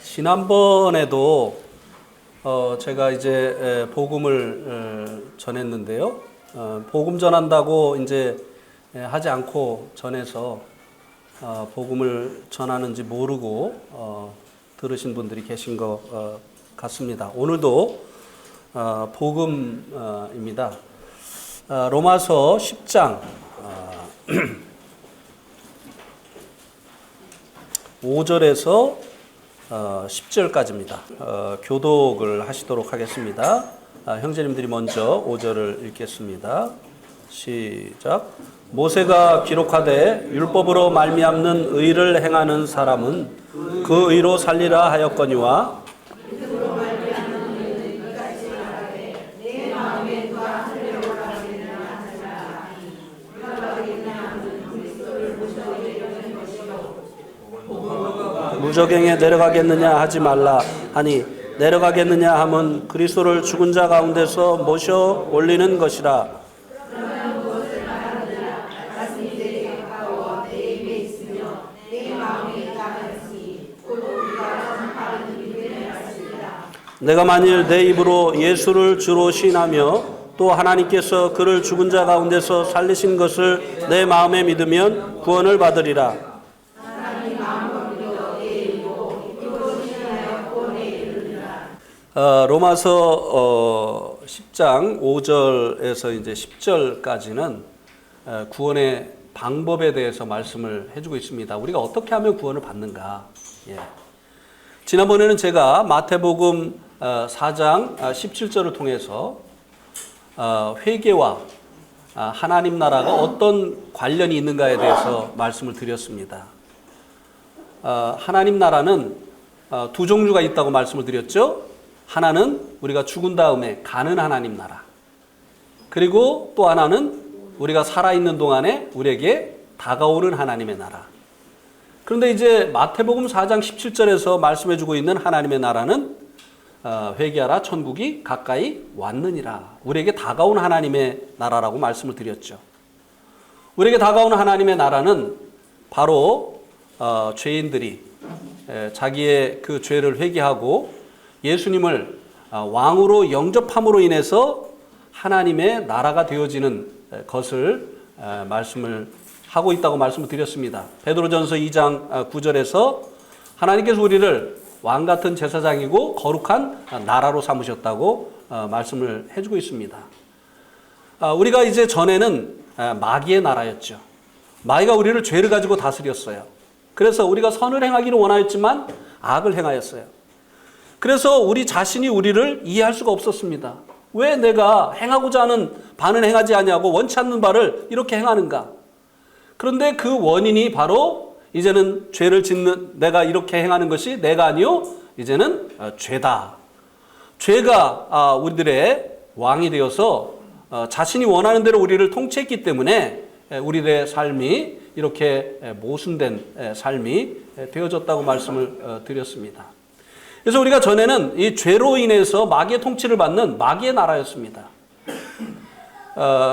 지난번에도 제가 이제 복음을 전했는데요. 복음 전한다고 이제 하지 않고 전해서 복음을 전하는지 모르고 들으신 분들이 계신 것 같습니다. 오늘도 복음입니다. 로마서 10장 5절에서 10절까지입니다. 교독을 하시도록 하겠습니다. 형제님들이 먼저 5절을 읽겠습니다. 시작. 모세가 기록하되 율법으로 말미암는 의를 행하는 사람은 그 의로 살리라 하였거니와 무저갱에 내려가겠느냐 하지 말라 하니 내려가겠느냐 하면 그리스도를 죽은 자 가운데서 모셔 올리는 것이라. 내가 만일 내 입으로 예수를 주로 시인하며 또 하나님께서 그를 죽은 자 가운데서 살리신 것을 내 마음에 믿으면 구원을 받으리라. 로마서 10장 5절에서 이제 10절까지는 구원의 방법에 대해서 말씀을 해주고 있습니다. 우리가 어떻게 하면 구원을 받는가? 지난번에는 제가 마태복음 4장 17절을 통해서 회개와 하나님 나라가 어떤 관련이 있는가에 대해서 말씀을 드렸습니다. 하나님 나라는 두 종류가 있다고 말씀을 드렸죠. 하나는 우리가 죽은 다음에 가는 하나님 나라. 그리고 또 하나는 우리가 살아있는 동안에 우리에게 다가오는 하나님의 나라. 그런데 이제 마태복음 4장 17절에서 말씀해주고 있는 하나님의 나라는 회개하라 천국이 가까이 왔느니라. 우리에게 다가온 하나님의 나라라고 말씀을 드렸죠. 우리에게 다가오는 하나님의 나라는 바로 죄인들이 자기의 그 죄를 회개하고 예수님을 왕으로 영접함으로 인해서 하나님의 나라가 되어지는 것을 말씀을 하고 있다고 말씀을 드렸습니다. 베드로전서 2장 9절에서 하나님께서 우리를 왕 같은 제사장이고 거룩한 나라로 삼으셨다고 말씀을 해주고 있습니다. 우리가 이제 전에는 마귀의 나라였죠. 마귀가 우리를 죄를 가지고 다스렸어요. 그래서 우리가 선을 행하기를 원하였지만 악을 행하였어요. 그래서 우리 자신이 우리를 이해할 수가 없었습니다. 왜 내가 행하고자 하는 바는 행하지 아니하고 원치 않는 바를 이렇게 행하는가? 그런데 그 원인이 바로 이제는 죄를 짓는 내가 이렇게 행하는 것이 내가 아니요 이제는 죄다. 죄가 우리들의 왕이 되어서 자신이 원하는 대로 우리를 통치했기 때문에 우리들의 삶이 이렇게 모순된 삶이 되어졌다고 말씀을 드렸습니다. 그래서 우리가 전에는 이 죄로 인해서 마귀의 통치를 받는 마귀의 나라였습니다.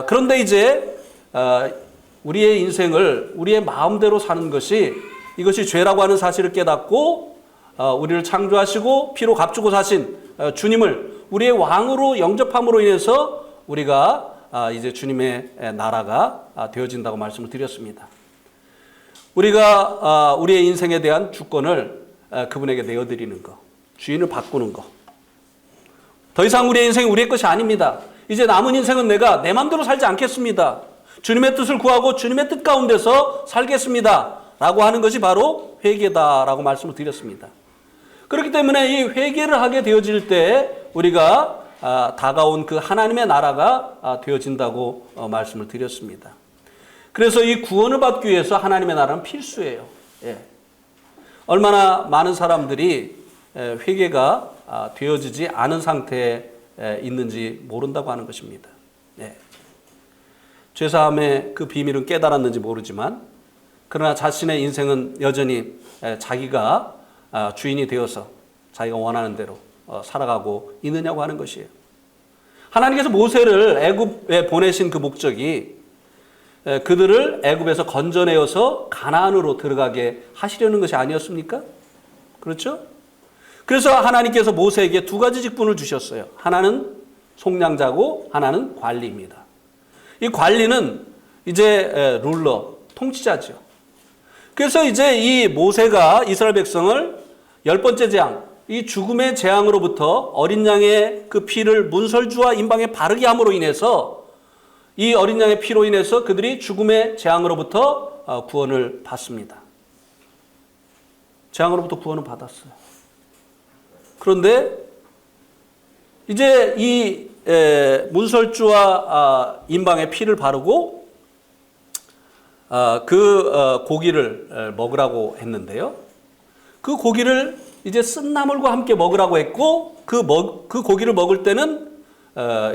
그런데 이제 우리의 인생을 우리의 마음대로 사는 것이 이것이 죄라고 하는 사실을 깨닫고 우리를 창조하시고 피로 값주고 사신 주님을 우리의 왕으로 영접함으로 인해서 우리가 이제 주님의 나라가 되어진다고 말씀을 드렸습니다. 우리가 우리의 인생에 대한 주권을 그분에게 내어드리는 것, 주인을 바꾸는 것. 더 이상 우리의 인생이 우리의 것이 아닙니다. 이제 남은 인생은 내가 내 마음대로 살지 않겠습니다. 주님의 뜻을 구하고 주님의 뜻 가운데서 살겠습니다. 라고 하는 것이 바로 회개다라고 말씀을 드렸습니다. 그렇기 때문에 이 회개를 하게 되어질 때 우리가 다가온 그 하나님의 나라가 되어진다고 말씀을 드렸습니다. 그래서 이 구원을 받기 위해서 하나님의 나라는 필수예요. 얼마나 많은 사람들이 회개가 되어지지 않은 상태에 있는지 모른다고 하는 것입니다. 죄사함의 그 비밀은 깨달았는지 모르지만 그러나 자신의 인생은 여전히 자기가 주인이 되어서 자기가 원하는 대로 살아가고 있느냐고 하는 것이에요. 하나님께서 모세를 애굽에 보내신 그 목적이 그들을 애굽에서 건져내어서 가나안으로 들어가게 하시려는 것이 아니었습니까? 그렇죠? 그래서 하나님께서 모세에게 두 가지 직분을 주셨어요. 하나는 속량자고 하나는 관리입니다. 이 관리는 이제 룰러, 통치자죠. 그래서 이제 이 모세가 이스라엘 백성을 10번째 재앙, 이 죽음의 재앙으로부터 어린 양의 그 피를 문설주와 임방에 바르게 함으로 인해서 이 어린 양의 피로 인해서 그들이 죽음의 재앙으로부터 구원을 받습니다. 재앙으로부터 구원을 받았어요. 그런데 이제 이 문설주와 임방에 피를 바르고 그 고기를 먹으라고 했는데요. 그 고기를 이제 쓴 나물과 함께 먹으라고 했고 그 고기를 먹을 때는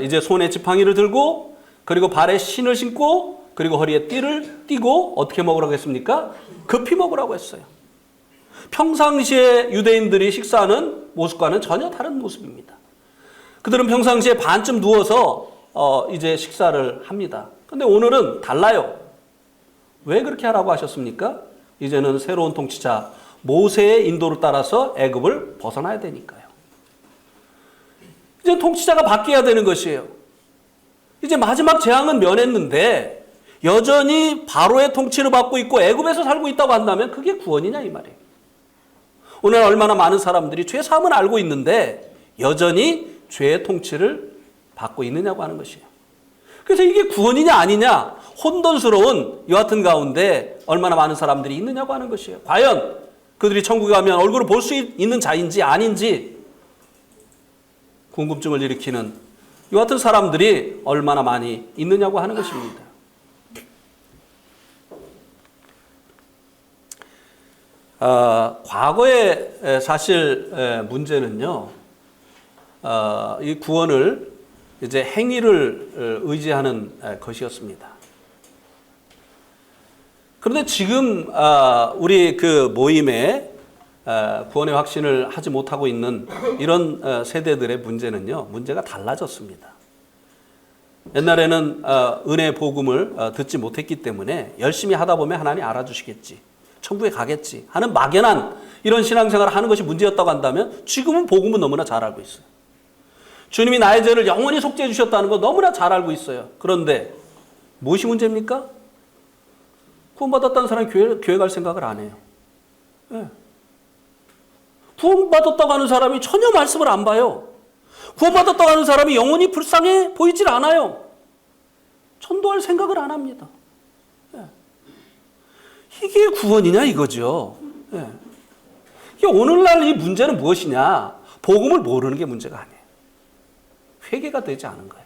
이제 손에 지팡이를 들고 그리고 발에 신을 신고 그리고 허리에 띠를 띠고 어떻게 먹으라고 했습니까? 급히 먹으라고 했어요. 평상시에 유대인들이 식사하는 모습과는 전혀 다른 모습입니다. 그들은 평상시에 반쯤 누워서 이제 식사를 합니다. 근데 오늘은 달라요. 왜 그렇게 하라고 하셨습니까? 이제는 새로운 통치자 모세의 인도를 따라서 애굽을 벗어나야 되니까요. 이제 통치자가 바뀌어야 되는 것이에요. 이제 마지막 재앙은 면했는데 여전히 바로의 통치를 받고 있고 애굽에서 살고 있다고 한다면 그게 구원이냐 이 말이에요. 오늘 얼마나 많은 사람들이 죄 사함은 알고 있는데 여전히 죄의 통치를 받고 있느냐고 하는 것이에요. 그래서 이게 구원이냐 아니냐 혼돈스러운 여하튼 가운데 얼마나 많은 사람들이 있느냐고 하는 것이에요. 과연 그들이 천국에 가면 얼굴을 볼 수 있는 자인지 아닌지 궁금증을 일으키는 여하튼 사람들이 얼마나 많이 있느냐고 하는 것입니다. 과거의 사실 문제는요, 이 구원을 이제 행위를 의지하는 것이었습니다. 그런데 지금 우리 그 모임에 구원의 확신을 하지 못하고 있는 이런 세대들의 문제는요, 문제가 달라졌습니다. 옛날에는 은혜의 복음을 듣지 못했기 때문에 열심히 하다 보면 하나님 알아주시겠지, 천국에 가겠지 하는 막연한 이런 신앙생활을 하는 것이 문제였다고 한다면 지금은 복음은 너무나 잘 알고 있어요. 주님이 나의 죄를 영원히 속죄해 주셨다는 거 너무나 잘 알고 있어요. 그런데 무엇이 문제입니까? 구원받았다는 사람이 교회 갈 생각을 안 해요. 네. 구원받았다고 하는 사람이 전혀 말씀을 안 봐요. 구원받았다고 하는 사람이 영혼이 불쌍해 보이질 않아요. 전도할 생각을 안 합니다. 네. 이게 구원이냐 이거죠. 네. 오늘날 이 문제는 무엇이냐? 복음을 모르는 게 문제가 아니에요. 회개가 되지 않은 거예요.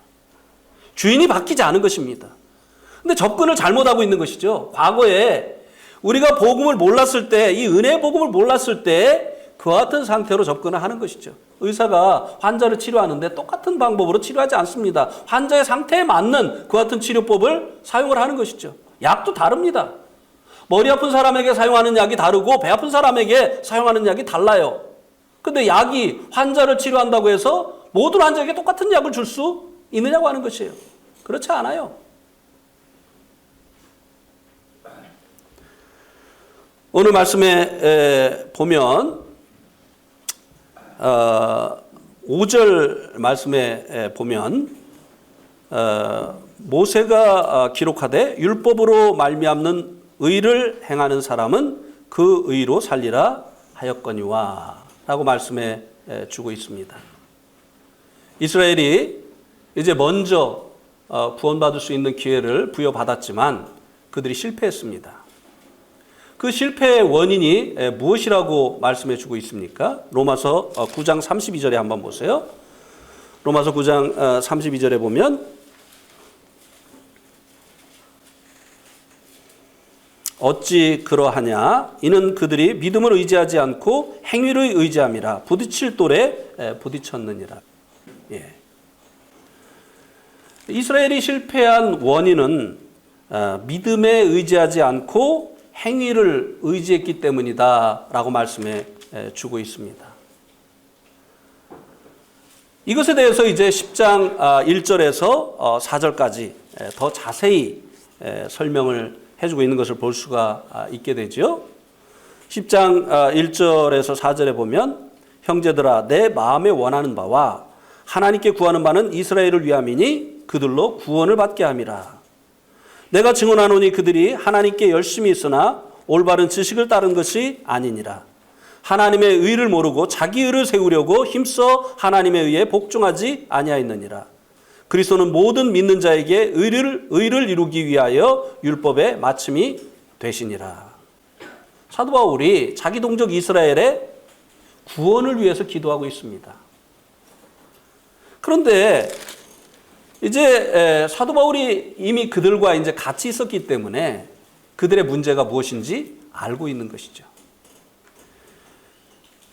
주인이 바뀌지 않은 것입니다. 근데 접근을 잘못하고 있는 것이죠. 과거에 우리가 복음을 몰랐을 때, 이 은혜의 복음을 몰랐을 때 그와 같은 상태로 접근을 하는 것이죠. 의사가 환자를 치료하는데 똑같은 방법으로 치료하지 않습니다. 환자의 상태에 맞는 그와 같은 치료법을 사용을 하는 것이죠. 약도 다릅니다. 머리 아픈 사람에게 사용하는 약이 다르고 배 아픈 사람에게 사용하는 약이 달라요. 근데 약이 환자를 치료한다고 해서 모든 환자에게 똑같은 약을 줄 수 있느냐고 하는 것이에요. 그렇지 않아요. 오늘 말씀에 보면 5절 말씀에 보면 모세가 기록하되 율법으로 말미암는 의를 행하는 사람은 그 의로 살리라 하였거니와 라고 말씀해 주고 있습니다. 이스라엘이 이제 먼저 구원받을 수 있는 기회를 부여받았지만 그들이 실패했습니다. 그 실패의 원인이 무엇이라고 말씀해 주고 있습니까? 로마서 9장 32절에 한번 보세요. 로마서 9장 32절에 보면 어찌 그러하냐? 이는 그들이 믿음을 의지하지 않고 행위를 의지함이라 부딪힐 돌에 부딪혔느니라. 예. 이스라엘이 실패한 원인은 믿음에 의지하지 않고 행위를 의지했기 때문이다 라고 말씀해 주고 있습니다. 이것에 대해서 이제 10장 1절에서 4절까지 더 자세히 설명을 해주고 있는 것을 볼 수가 있게 되죠. 10장 1절에서 4절에 보면 형제들아 내 마음에 원하는 바와 하나님께 구하는 바는 이스라엘을 위함이니 그들로 구원을 받게 함이라. 내가 증언하노니 그들이 하나님께 열심히 있으나 올바른 지식을 따른 것이 아니니라. 하나님의 의를 모르고 자기 의를 세우려고 힘써 하나님의 의에 복종하지 아니하였느니라. 그리스도는 모든 믿는 자에게 의를 이루기 위하여 율법의 마침이 되시니라. 사도 바울이 자기 동족 이스라엘의 구원을 위해서 기도하고 있습니다. 그런데 이제 사도 바울이 이미 그들과 이제 같이 있었기 때문에 그들의 문제가 무엇인지 알고 있는 것이죠.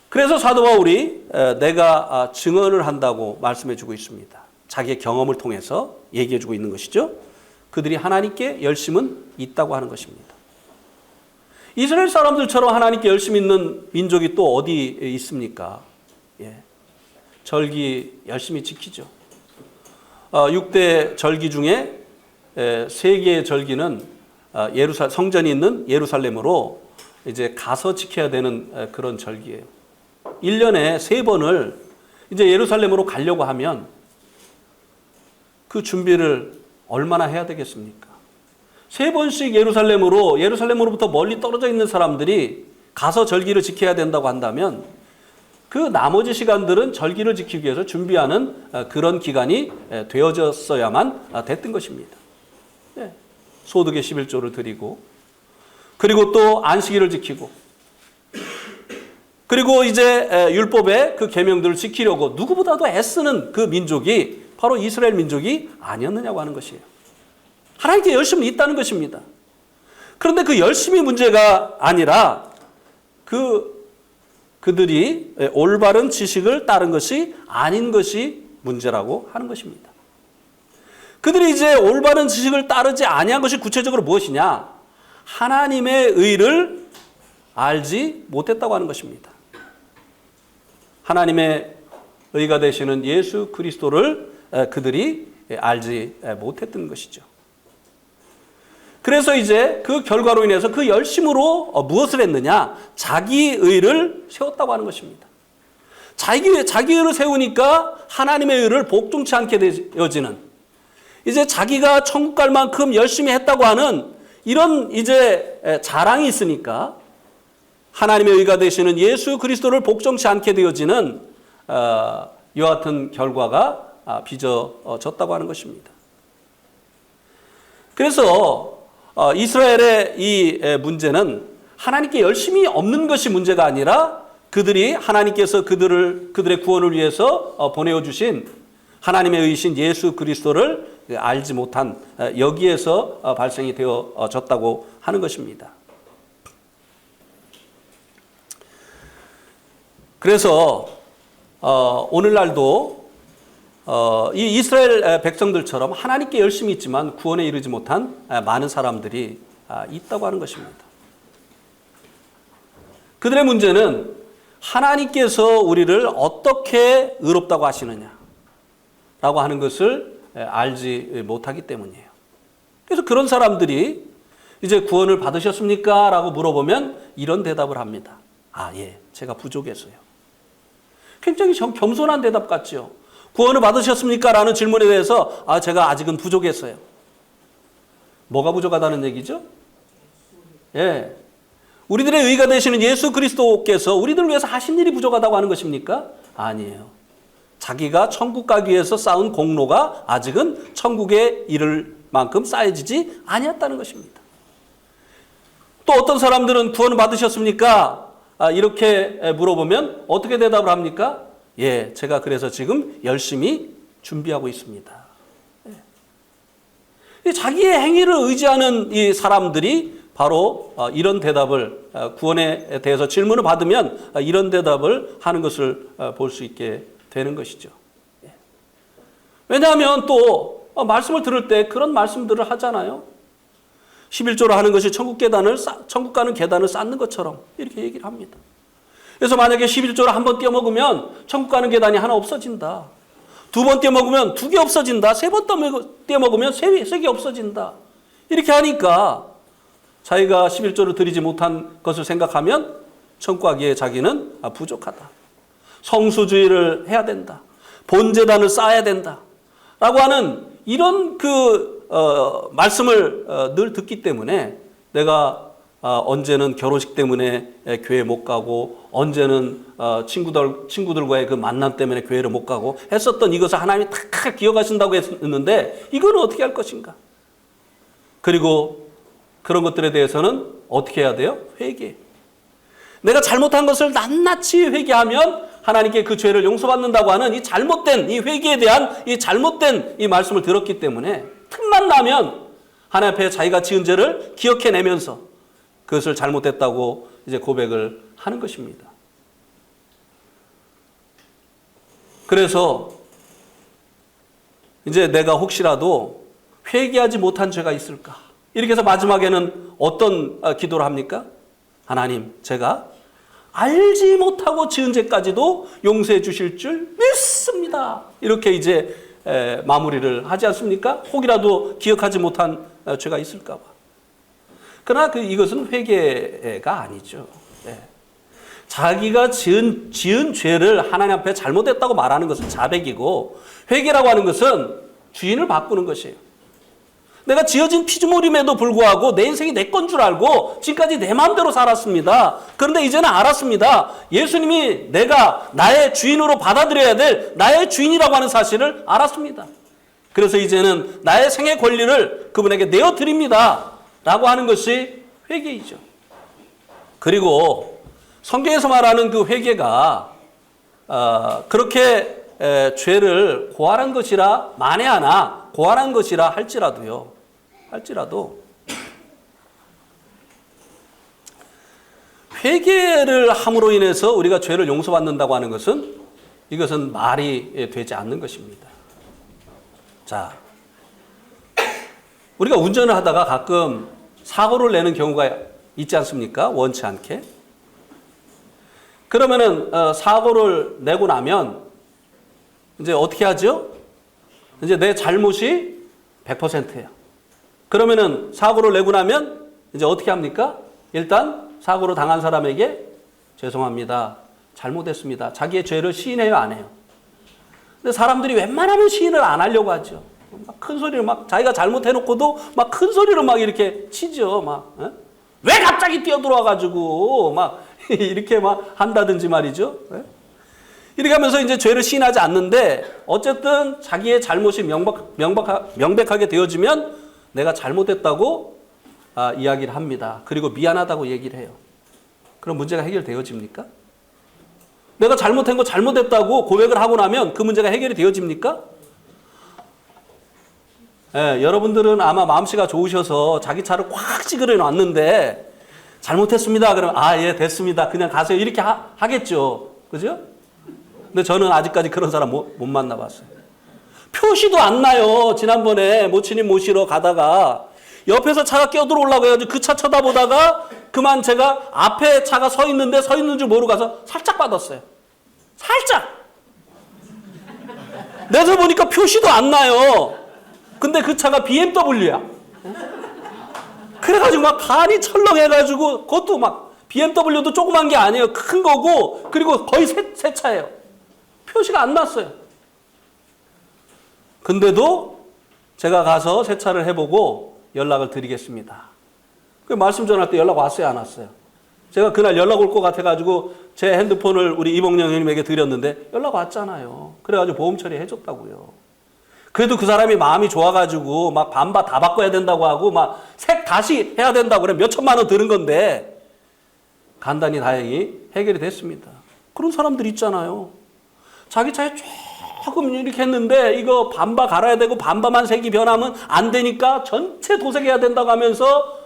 그래서 사도 바울이 내가 증언을 한다고 말씀해 주고 있습니다. 자기의 경험을 통해서 얘기해 주고 있는 것이죠. 그들이 하나님께 열심은 있다고 하는 것입니다. 이스라엘 사람들처럼 하나님께 열심 있는 민족이 또 어디 있습니까? 예. 절기 열심히 지키죠. 6대 절기 중에 3개의 절기는 성전이 있는 예루살렘으로 이제 가서 지켜야 되는 그런 절기예요. 1년에 3번을 이제 예루살렘으로 가려고 하면 그 준비를 얼마나 해야 되겠습니까? 3번씩 예루살렘으로부터 멀리 떨어져 있는 사람들이 가서 절기를 지켜야 된다고 한다면 그 나머지 시간들은 절기를 지키기 위해서 준비하는 그런 기간이 되어졌어야만 됐던 것입니다. 소득의 11조를 드리고 그리고 또 안식일을 지키고 그리고 이제 율법의 그 계명들을 지키려고 누구보다도 애쓰는 그 민족이 바로 이스라엘 민족이 아니었느냐고 하는 것이에요. 하나님께 열심히 있다는 것입니다. 그런데 그 열심이 문제가 아니라 그들이 올바른 지식을 따른 것이 아닌 것이 문제라고 하는 것입니다. 그들이 이제 올바른 지식을 따르지 아니한 것이 구체적으로 무엇이냐? 하나님의 의를 알지 못했다고 하는 것입니다. 하나님의 의가 되시는 예수 그리스도를 그들이 알지 못했던 것이죠. 그래서 이제 그 결과로 인해서 그 열심으로 무엇을 했느냐? 자기 의를 세웠다고 하는 것입니다. 자기 의를 세우니까 하나님의 의를 복종치 않게 되어지는, 이제 자기가 천국 갈 만큼 열심히 했다고 하는 이런 이제 자랑이 있으니까 하나님의 의가 되시는 예수 그리스도를 복종치 않게 되어지는 이와 같은 결과가 빚어졌다고 하는 것입니다. 그래서 이스라엘의 이 문제는 하나님께 열심히 없는 것이 문제가 아니라 그들이 하나님께서 그들의 구원을 위해서 보내어 주신 하나님의 의이신 예수 그리스도를 알지 못한 여기에서 발생이 되어졌다고 하는 것입니다. 그래서 오늘날도 이 이스라엘 백성들처럼 하나님께 열심히 있지만 구원에 이르지 못한 많은 사람들이 있다고 하는 것입니다. 그들의 문제는 하나님께서 우리를 어떻게 의롭다고 하시느냐라고 하는 것을 알지 못하기 때문이에요. 그래서 그런 사람들이 이제 구원을 받으셨습니까? 라고 물어보면 이런 대답을 합니다. 예, 제가 부족해서요. 굉장히 겸손한 대답 같죠. 구원을 받으셨습니까? 라는 질문에 대해서 제가 아직은 부족했어요. 뭐가 부족하다는 얘기죠? 예. 우리들의 의가 되시는 예수 그리스도께서 우리들을 위해서 하신 일이 부족하다고 하는 것입니까? 아니에요. 자기가 천국 가기 위해서 쌓은 공로가 아직은 천국에 이를 만큼 쌓여지지 아니었다는 것입니다. 또 어떤 사람들은 구원을 받으셨습니까? 이렇게 물어보면 어떻게 대답을 합니까? 예, 제가 그래서 지금 열심히 준비하고 있습니다. 예. 자기의 행위를 의지하는 이 사람들이 바로 이런 대답을, 구원에 대해서 질문을 받으면 이런 대답을 하는 것을 볼 수 있게 되는 것이죠. 예. 왜냐하면 또 말씀을 들을 때 그런 말씀들을 하잖아요. 11조로 하는 것이 천국 가는 계단을 쌓는 것처럼 이렇게 얘기를 합니다. 그래서 만약에 11조를 한 번 떼어먹으면 천국 가는 계단이 하나 없어진다. 2번 떼어먹으면 2개 없어진다. 3번 떼어먹으면 3개 없어진다. 이렇게 하니까 자기가 11조를 드리지 못한 것을 생각하면 청구하기에 자기는 부족하다. 성수주의를 해야 된다. 본제단을 쌓아야 된다. 라고 하는 이런 말씀을 늘 듣기 때문에 내가 언제는 결혼식 때문에 교회 못 가고 언제는 친구들과의 그 만남 때문에 교회를 못 가고 했었던 이것을 하나님이 다 기억하신다고 했는데 이거는 어떻게 할 것인가? 그리고 그런 것들에 대해서는 어떻게 해야 돼요? 회개. 내가 잘못한 것을 낱낱이 회개하면 하나님께 그 죄를 용서받는다고 하는 이 잘못된 이 회개에 대한 이 잘못된 이 말씀을 들었기 때문에 틈만 나면 하나님 앞에 자기가 지은 죄를 기억해내면서 그것을 잘못했다고 이제 고백을 하는 것입니다. 그래서 이제 내가 혹시라도 회개하지 못한 죄가 있을까? 이렇게 해서 마지막에는 어떤 기도를 합니까? 하나님, 제가 알지 못하고 지은 죄까지도 용서해 주실 줄 믿습니다. 이렇게 이제 마무리를 하지 않습니까? 혹이라도 기억하지 못한 죄가 있을까 봐. 그러나 이것은 회개가 아니죠. 자기가 지은 죄를 하나님 앞에 잘못했다고 말하는 것은 자백이고, 회개라고 하는 것은 주인을 바꾸는 것이에요. 내가 지어진 피조물임에도 불구하고 내 인생이 내 건 줄 알고 지금까지 내 마음대로 살았습니다. 그런데 이제는 알았습니다. 예수님이 내가 나의 주인으로 받아들여야 될 나의 주인이라고 하는 사실을 알았습니다. 그래서 이제는 나의 생의 권리를 그분에게 내어드립니다. 라고 하는 것이 회개이죠. 그리고 성경에서 말하는 그 회개가 그렇게 죄를 고하는 것이라 만에하나 고하는 것이라 할지라도 회개를 함으로 인해서 우리가 죄를 용서받는다고 하는 것은 이것은 말이 되지 않는 것입니다. 자, 우리가 운전을 하다가 가끔 사고를 내는 경우가 있지 않습니까? 원치 않게. 그러면은 사고를 내고 나면 이제 어떻게 하죠? 이제 내 잘못이 100%예요. 그러면은 사고를 내고 나면 이제 어떻게 합니까? 일단 사고로 당한 사람에게 죄송합니다. 잘못했습니다. 자기의 죄를 시인해요, 안 해요? 근데 사람들이 웬만하면 시인을 안 하려고 하죠. 막 큰 소리를 막 자기가 잘못해놓고도 막 큰 소리를 막 이렇게 치죠. 막 왜 갑자기 뛰어들어와가지고 막 이렇게 막 한다든지 말이죠. 이렇게 하면서 이제 죄를 시인하지 않는데 어쨌든 자기의 잘못이 명백하게 되어지면 내가 잘못했다고 이야기를 합니다. 그리고 미안하다고 얘기를 해요. 그럼 문제가 해결되어집니까? 내가 잘못한 거 잘못했다고 고백을 하고 나면 그 문제가 해결이 되어집니까? 여러분들은 아마 마음씨가 좋으셔서 자기 차를 꽉 찌그러 놨는데 잘못했습니다. 그러면 예, 됐습니다. 그냥 가세요. 이렇게 하겠죠. 그죠? 근데 저는 아직까지 그런 사람 못 만나봤어요. 표시도 안 나요. 지난번에 모친님 모시러 가다가 옆에서 차가 끼어들어오려고 해가지고 그 차 쳐다보다가 그만 제가 앞에 차가 서 있는데 서 있는 줄 모르고 가서 살짝 받았어요. 살짝! 내서 보니까 표시도 안 나요. 근데 그 차가 BMW야. 그래가지고 막 간이 철렁해가지고 그것도 막 BMW도 조그만 게 아니에요. 큰 거고 그리고 거의 새 차예요. 표시가 안 났어요. 근데도 제가 가서 세차를 해보고 연락을 드리겠습니다. 그 말씀 전할 때 연락 왔어요, 안 왔어요? 제가 그날 연락 올 것 같아가지고 제 핸드폰을 우리 이봉영 형님에게 드렸는데 연락 왔잖아요. 그래가지고 보험 처리해줬다고요. 그래도 그 사람이 마음이 좋아가지고 막 반바 다 바꿔야 된다고 하고 막 색 다시 해야 된다고 그래. 몇 천만 원 드는 건데 간단히 다행히 해결이 됐습니다. 그런 사람들 있잖아요. 자기 차에 조금 이렇게 했는데 이거 반바 갈아야 되고 반바만 색이 변하면 안 되니까 전체 도색해야 된다고 하면서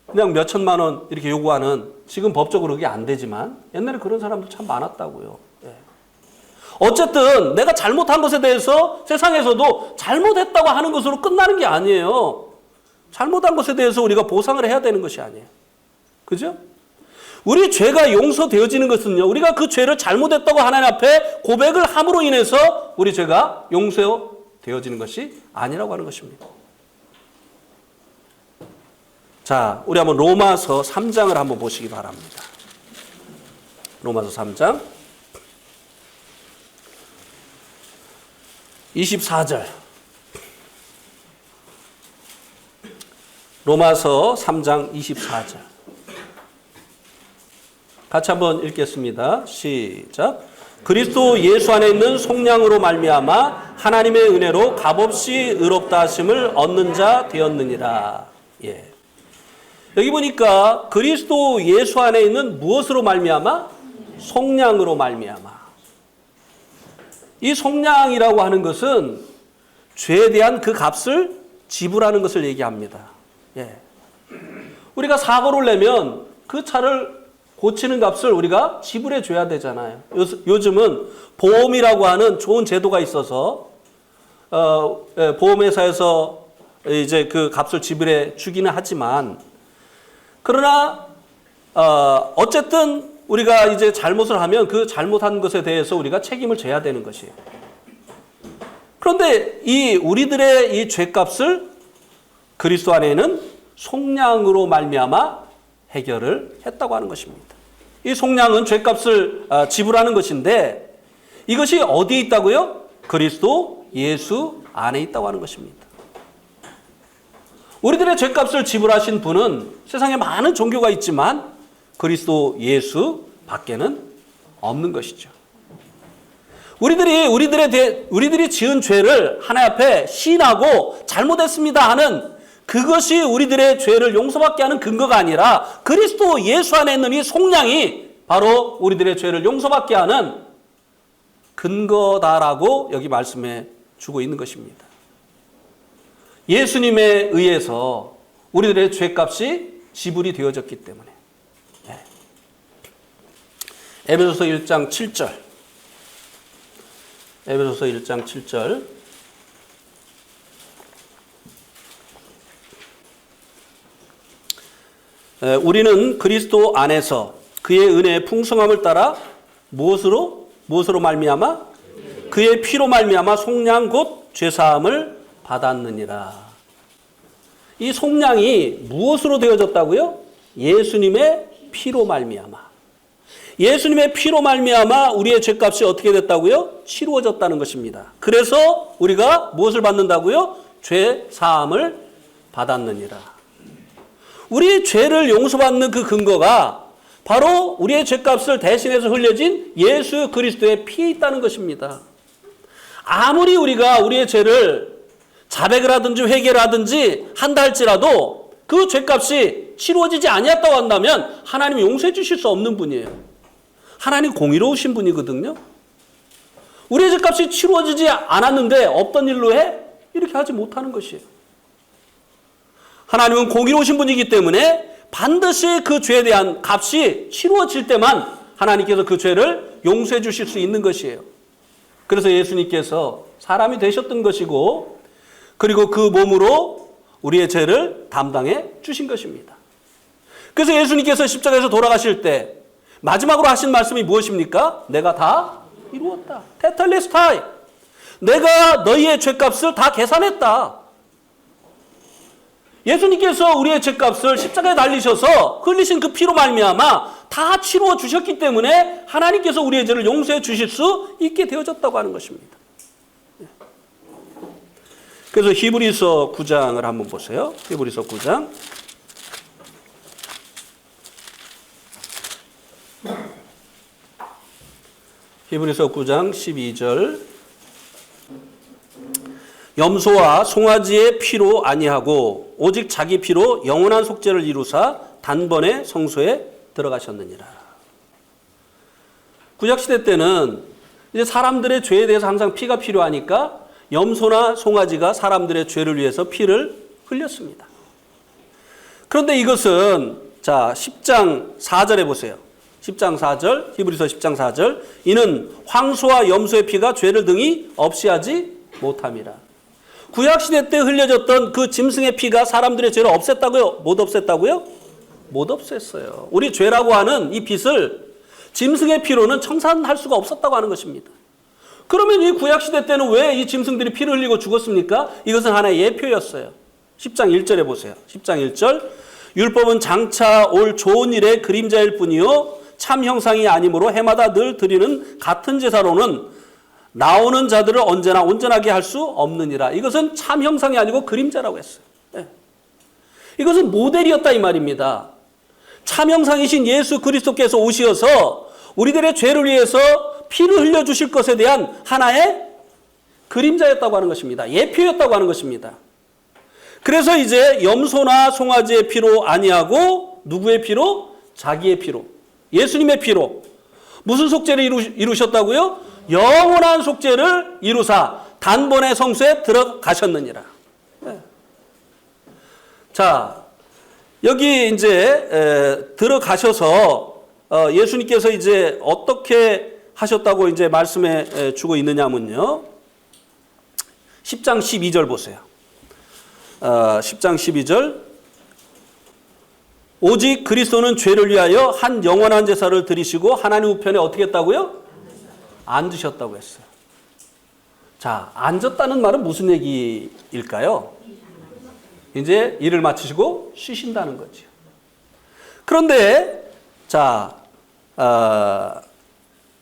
그냥 몇 천만 원 이렇게 요구하는, 지금 법적으로 그게 안 되지만 옛날에 그런 사람들 참 많았다고요. 어쨌든 내가 잘못한 것에 대해서 세상에서도 잘못했다고 하는 것으로 끝나는 게 아니에요. 잘못한 것에 대해서 우리가 보상을 해야 되는 것이 아니에요. 그죠? 우리 죄가 용서되어지는 것은요, 우리가 그 죄를 잘못했다고 하나님 앞에 고백을 함으로 인해서 우리 죄가 용서되어지는 것이 아니라고 하는 것입니다. 자, 우리 한번 로마서 3장을 한번 보시기 바랍니다. 로마서 3장 24절. 로마서 3장 24절. 같이 한번 읽겠습니다. 시작. 그리스도 예수 안에 있는 속량으로 말미암아 하나님의 은혜로 값없이 의롭다 하심을 얻는 자 되었느니라. 예. 여기 보니까 그리스도 예수 안에 있는 무엇으로 말미암아? 속량으로 말미암아. 이 속량이라고 하는 것은 죄에 대한 그 값을 지불하는 것을 얘기합니다. 예. 우리가 사고를 내면 그 차를 고치는 값을 우리가 지불해 줘야 되잖아요. 요즘은 보험이라고 하는 좋은 제도가 있어서 보험회사에서 이제 그 값을 지불해 주기는 하지만, 그러나 어쨌든 우리가 이제 잘못을 하면 그 잘못한 것에 대해서 우리가 책임을 져야 되는 것이에요. 그런데 이 우리들의 이 죄값을 그리스도 안에는 속량으로 말미암아 해결을 했다고 하는 것입니다. 이 속량은 죄값을 지불하는 것인데, 이것이 어디에 있다고요? 그리스도 예수 안에 있다고 하는 것입니다. 우리들의 죄값을 지불하신 분은 세상에 많은 종교가 있지만 그리스도 예수 밖에는 없는 것이죠. 우리들이 지은 죄를 하나님 앞에 시인하고 잘못했습니다 하는 그것이 우리들의 죄를 용서받게 하는 근거가 아니라 그리스도 예수 안에 있는 이 속량이 바로 우리들의 죄를 용서받게 하는 근거다라고 여기 말씀해 주고 있는 것입니다. 예수님에 의해서 우리들의 죄값이 지불이 되어졌기 때문에. 네. 에베소서 1장 7절. 에베소서 1장 7절. 우리는 그리스도 안에서 그의 은혜의 풍성함을 따라 무엇으로 말미암아? 그의 피로 말미암아 속량 곧 죄사함을 받았느니라. 이 속량이 무엇으로 되어졌다고요? 예수님의 피로 말미암아. 예수님의 피로 말미암아 우리의 죄값이 어떻게 됐다고요? 치루어졌다는 것입니다. 그래서 우리가 무엇을 받는다고요? 죄사함을 받았느니라. 우리의 죄를 용서받는 그 근거가 바로 우리의 죄값을 대신해서 흘려진 예수 그리스도의 피에 있다는 것입니다. 아무리 우리가 우리의 죄를 자백을 하든지 회개를 하든지 한다 할지라도 그 죄값이 치루어지지 아니었다고 한다면 하나님이 용서해 주실 수 없는 분이에요. 하나님 공의로우신 분이거든요. 우리의 죄값이 치루어지지 않았는데 없던 일로 해? 이렇게 하지 못하는 것이에요. 하나님은 공의로우신 분이기 때문에 반드시 그 죄에 대한 값이 치루어질 때만 하나님께서 그 죄를 용서해 주실 수 있는 것이에요. 그래서 예수님께서 사람이 되셨던 것이고, 그리고 그 몸으로 우리의 죄를 담당해 주신 것입니다. 그래서 예수님께서 십자가에서 돌아가실 때 마지막으로 하신 말씀이 무엇입니까? 내가 다 이루었다. 테텔레스타이. 내가 너희의 죄값을 다 계산했다. 예수님께서 우리의 죄값을 십자가에 달리셔서 흘리신 그 피로 말미암아 다 치루어 주셨기 때문에 하나님께서 우리의 죄를 용서해 주실 수 있게 되어졌다고 하는 것입니다. 그래서 히브리서 9장을 한번 보세요. 히브리서 9장. 히브리서 9장 12절. 염소와 송아지의 피로 아니하고 오직 자기 피로 영원한 속죄를 이루사 단번에 성소에 들어가셨느니라. 구약시대 때는 이제 사람들의 죄에 대해서 항상 피가 필요하니까 염소나 송아지가 사람들의 죄를 위해서 피를 흘렸습니다. 그런데 이것은 10장 4절에 보세요. 10장 4절, 히브리서 10장 4절. 이는 황소와 염소의 피가 죄를 등이 없이 하지 못함이라. 구약시대 때 흘려졌던 그 짐승의 피가 사람들의 죄를 없앴다고요? 못 없앴다고요? 못 없앴어요. 우리 죄라고 하는 이 빚을 짐승의 피로는 청산할 수가 없었다고 하는 것입니다. 그러면 이 구약시대 때는 왜 이 짐승들이 피를 흘리고 죽었습니까? 이것은 하나의 예표였어요. 10장 1절에 보세요. 10장 1절. 율법은 장차 올 좋은 일의 그림자일 뿐이요 참 형상이 아니므로 해마다 늘 드리는 같은 제사로는 나오는 자들을 언제나 온전하게 할 수 없느니라. 이것은 참 형상이 아니고 그림자라고 했어요. 네. 이것은 모델이었다 이 말입니다. 참 형상이신 예수 그리스도께서 오시어서 우리들의 죄를 위해서 피를 흘려주실 것에 대한 하나의 그림자였다고 하는 것입니다. 예표였다고 하는 것입니다. 그래서 이제 염소나 송아지의 피로 아니하고 누구의 피로? 자기의 피로. 예수님의 피로. 무슨 속죄를 이루셨다고요? 영원한 속죄를 이루사 단번에 성소에 들어가셨느니라. 네. 자, 여기 이제 들어가셔서 예수님께서 이제 어떻게 하셨다고 이제 말씀해 주고 있느냐면요. 10장 12절 보세요. 10장 12절. 오직 그리스도는 죄를 위하여 한 영원한 제사를 드리시고 하나님 우편에 어떻게 했다고요? 앉으셨다고 했어요. 자, 앉았다는 말은 무슨 얘기일까요? 이제 일을 마치시고 쉬신다는 거죠. 그런데 자,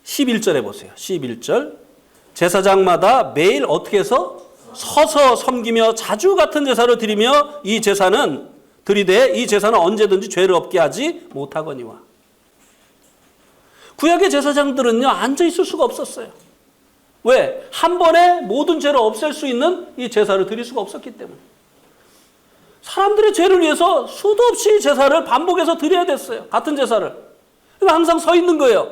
11절에 보세요. 11절. 제사장마다 매일 어떻게 해서 서서 섬기며 자주 같은 제사를 드리며 이 제사는 드리되 이 제사는 언제든지 죄를 없게 하지 못하거니와. 구약의 제사장들은요, 앉아 있을 수가 없었어요. 왜? 한 번에 모든 죄를 없앨 수 있는 이 제사를 드릴 수가 없었기 때문에. 사람들의 죄를 위해서 수도 없이 제사를 반복해서 드려야 됐어요. 같은 제사를. 그러니까 항상 서 있는 거예요.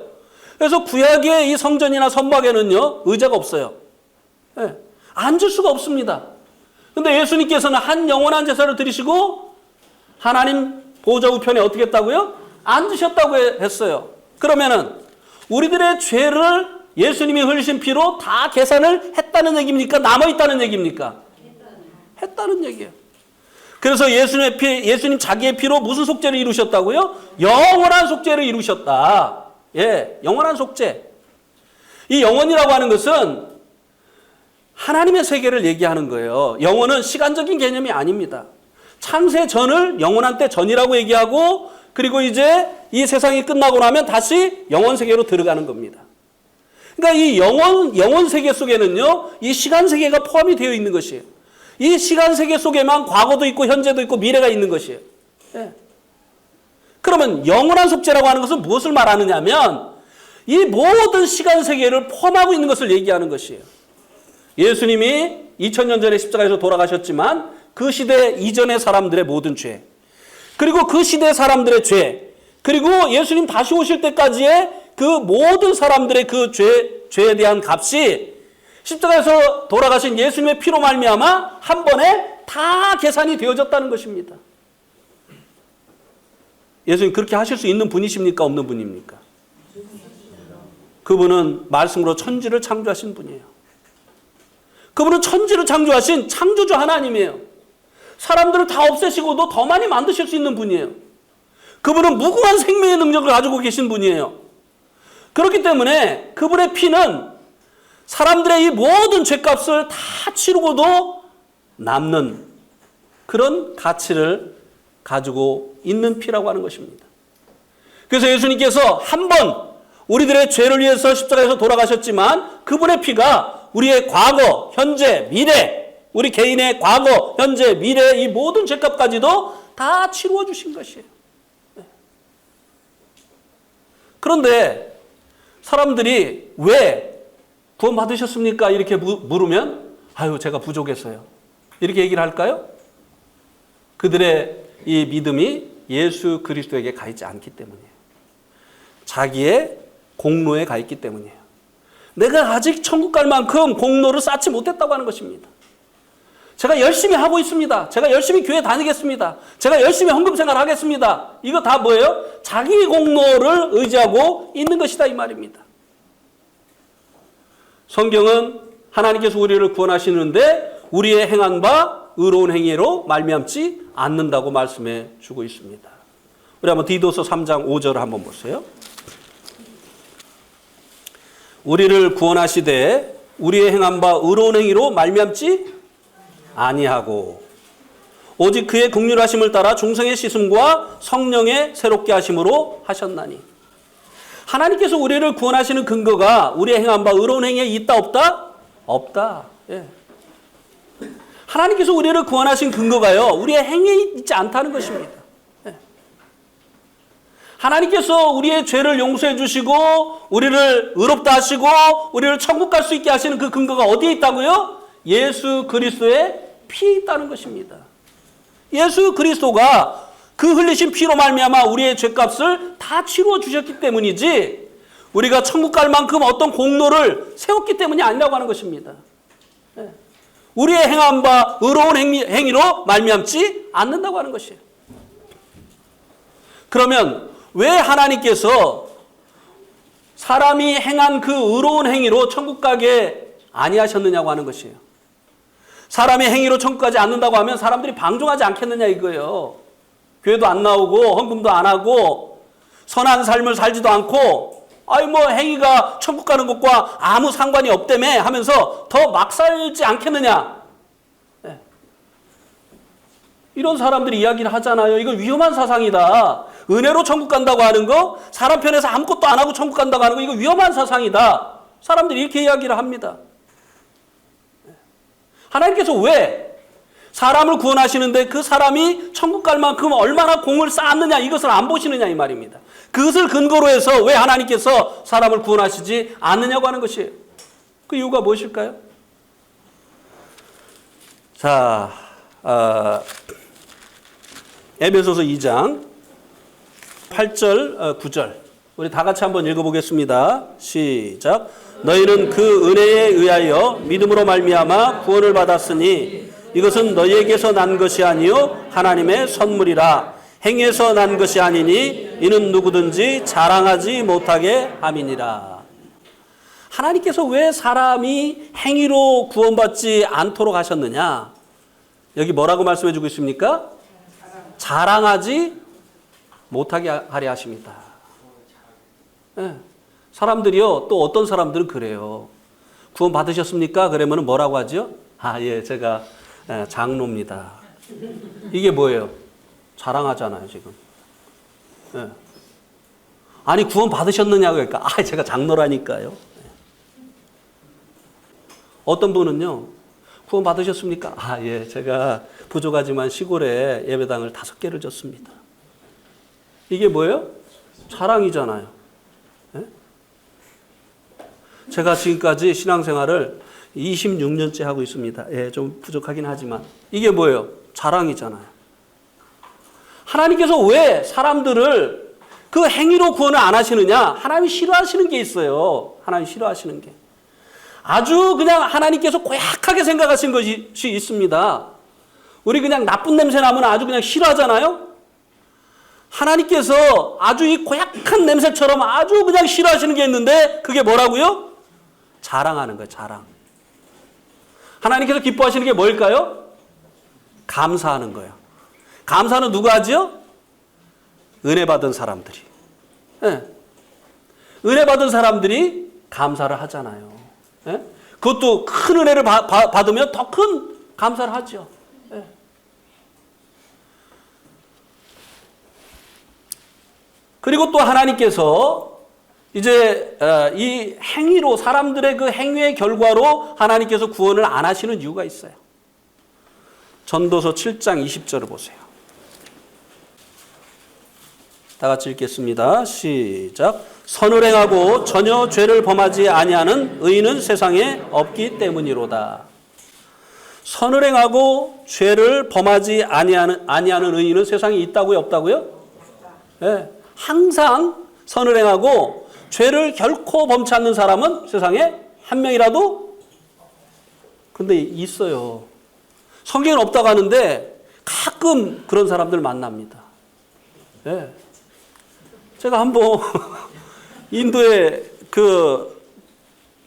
그래서 구약의 이 성전이나 선막에는요, 의자가 없어요. 네. 앉을 수가 없습니다. 근데 예수님께서는 한 영원한 제사를 드리시고 하나님 보좌 우편에 어떻게 했다고요? 앉으셨다고 했어요. 그러면은 우리들의 죄를 예수님이 흘리신 피로 다 계산을 했다는 얘기입니까? 남아있다는 얘기입니까? 했다는 얘기예요. 그래서 예수님 자기의 피로 무슨 속죄를 이루셨다고요? 영원한 속죄를 이루셨다. 예, 영원한 속죄. 이 영원이라고 하는 것은 하나님의 세계를 얘기하는 거예요. 영원은 시간적인 개념이 아닙니다. 창세 전을 영원한 때 전이라고 얘기하고, 그리고 이제 이 세상이 끝나고 나면 다시 영원 세계로 들어가는 겁니다. 그러니까 이 영원 세계 속에는요, 이 시간 세계가 포함이 되어 있는 것이에요. 이 시간 세계 속에만 과거도 있고 현재도 있고 미래가 있는 것이에요. 예. 그러면 영원한 속죄라고 하는 것은 무엇을 말하느냐 하면 이 모든 시간 세계를 포함하고 있는 것을 얘기하는 것이에요. 예수님이 2000년 전에 십자가에서 돌아가셨지만 그 시대 이전의 사람들의 모든 죄, 그리고 그 시대 사람들의 죄, 그리고 예수님 다시 오실 때까지의 그 모든 사람들의 그 죄에 대한 값이 십자가에서 돌아가신 예수님의 피로 말미암아 한 번에 다 계산이 되어졌다는 것입니다. 예수님 그렇게 하실 수 있는 분이십니까? 없는 분입니까? 그분은 말씀으로 천지를 창조하신 분이에요. 그분은 천지를 창조하신 창조주 하나님이에요. 사람들을 다 없애시고도 더 많이 만드실 수 있는 분이에요. 그분은 무궁한 생명의 능력을 가지고 계신 분이에요. 그렇기 때문에 그분의 피는 사람들의 이 모든 죄값을 다 치르고도 남는 그런 가치를 가지고 있는 피라고 하는 것입니다. 그래서 예수님께서 한 번 우리들의 죄를 위해서 십자가에서 돌아가셨지만 그분의 피가 우리의 과거, 현재, 미래, 우리 개인의 과거, 현재, 미래 이 모든 죄값까지도 다 치루어 주신 것이에요. 그런데 사람들이 왜 구원 받으셨습니까? 이렇게 물으면 아유 제가 부족했어요. 이렇게 얘기를 할까요? 그들의 이 믿음이 예수 그리스도에게 가 있지 않기 때문이에요. 자기의 공로에 가 있기 때문이에요. 내가 아직 천국 갈 만큼 공로를 쌓지 못했다고 하는 것입니다. 제가 열심히 하고 있습니다. 제가 열심히 교회 다니겠습니다. 제가 열심히 헌금 생활하겠습니다. 이거 다 뭐예요? 자기 공로를 의지하고 있는 것이다 이 말입니다. 성경은 하나님께서 우리를 구원하시는데 우리의 행한 바 의로운 행위로 말미암지 않는다고 말씀해 주고 있습니다. 우리 한번 디도서 3장 5절을 한번 보세요. 우리를 구원하시되 우리의 행한 바 의로운 행위로 말미암지 아니하고 오직 그의 긍휼하심을 따라 중생의 씻음과 성령의 새롭게 하심으로 하셨나니. 하나님께서 우리를 구원하시는 근거가 우리의 행한 바 의로운 행위에 있다 없다? 없다. 예. 하나님께서 우리를 구원하신 근거가요, 우리의 행위에 있지 않다는 것입니다. 예. 하나님께서 우리의 죄를 용서해 주시고 우리를 의롭다 하시고 우리를 천국 갈 수 있게 하시는 그 근거가 어디에 있다고요? 예수 그리스도의 피에 있다는 것입니다. 예수 그리스도가 그 흘리신 피로 말미암아 우리의 죄값을 다 치루어 주셨기 때문이지 우리가 천국 갈 만큼 어떤 공로를 세웠기 때문이 아니라고 하는 것입니다. 우리의 행한 바 의로운 행위로 말미암지 않는다고 하는 것이에요. 그러면 왜 하나님께서 사람이 행한 그 의로운 행위로 천국 가게 아니하셨느냐고 하는 것이에요. 사람의 행위로 천국 가지 않는다고 하면 사람들이 방종하지 않겠느냐 이거예요. 교회도 안 나오고 헌금도 안 하고 선한 삶을 살지도 않고 행위가 천국 가는 것과 아무 상관이 없다며 하면서 더 막 살지 않겠느냐. 네. 이런 사람들이 이야기를 하잖아요. 이거 위험한 사상이다. 은혜로 천국 간다고 하는 거, 사람 편에서 아무것도 안 하고 천국 간다고 하는 거, 이거 위험한 사상이다. 사람들이 이렇게 이야기를 합니다. 하나님께서 왜 사람을 구원하시는데 그 사람이 천국 갈 만큼 얼마나 공을 쌓았느냐 이것을 안 보시느냐 이 말입니다. 그것을 근거로 해서 왜 하나님께서 사람을 구원하시지 않느냐고 하는 것이에요. 그 이유가 무엇일까요? 자, 에베소서 2장 8절, 9절 우리 다 같이 한번 읽어보겠습니다. 시작. 너희는 그 은혜에 의하여 믿음으로 말미암아 구원을 받았으니 이것은 너희에게서 난 것이 아니요 하나님의 선물이라. 행위에서 난 것이 아니니 이는 누구든지 자랑하지 못하게 함이니라. 하나님께서 왜 사람이 행위로 구원받지 않도록 하셨느냐? 여기 뭐라고 말씀해 주고 있습니까? 자랑하지 못하게 하려 하십니다. 네. 사람들이요, 또 어떤 사람들은 그래요. 구원 받으셨습니까? 그러면 뭐라고 하죠? 예, 제가 장로입니다. 이게 뭐예요? 자랑하잖아요, 지금. 예. 아니, 구원 받으셨느냐고 그러니까, 제가 장로라니까요. 어떤 분은요, 구원 받으셨습니까? 예, 제가 부족하지만 시골에 예배당을 5개를 졌습니다. 이게 뭐예요? 자랑이잖아요. 예? 제가 지금까지 신앙생활을 26년째 하고 있습니다. 예, 좀 부족하긴 하지만. 이게 뭐예요? 자랑이잖아요. 하나님께서 왜 사람들을 그 행위로 구원을 안 하시느냐? 하나님이 싫어하시는 게 있어요. 하나님이 싫어하시는 게. 아주 그냥 하나님께서 고약하게 생각하신 것이 있습니다. 우리 그냥 나쁜 냄새 나면 아주 그냥 싫어하잖아요? 하나님께서 아주 이 고약한 냄새처럼 아주 그냥 싫어하시는 게 있는데 그게 뭐라고요? 자랑하는 거예요. 자랑. 하나님께서 기뻐하시는 게 뭘까요? 감사하는 거예요. 감사는 누가 하죠? 은혜 받은 사람들이. 네. 은혜 받은 사람들이 감사를 하잖아요. 네? 그것도 큰 은혜를 받으면 더 큰 감사를 하죠. 네. 그리고 또 하나님께서 이제 이 행위로 사람들의 그 행위의 결과로 하나님께서 구원을 안 하시는 이유가 있어요. 전도서 7장 20절을 보세요. 다 같이 읽겠습니다. 시작. 선을 행하고 전혀 죄를 범하지 아니하는 의인은 세상에 없기 때문이로다. 선을 행하고 죄를 범하지 아니하는 의인은 세상에 있다고요? 없다고요? 네. 항상 선을 행하고 죄를 결코 범치 않는 사람은 세상에 한 명이라도 근데 있어요. 성경은 없다고 하는데 가끔 그런 사람들 만납니다. 네. 제가 한번 인도의 그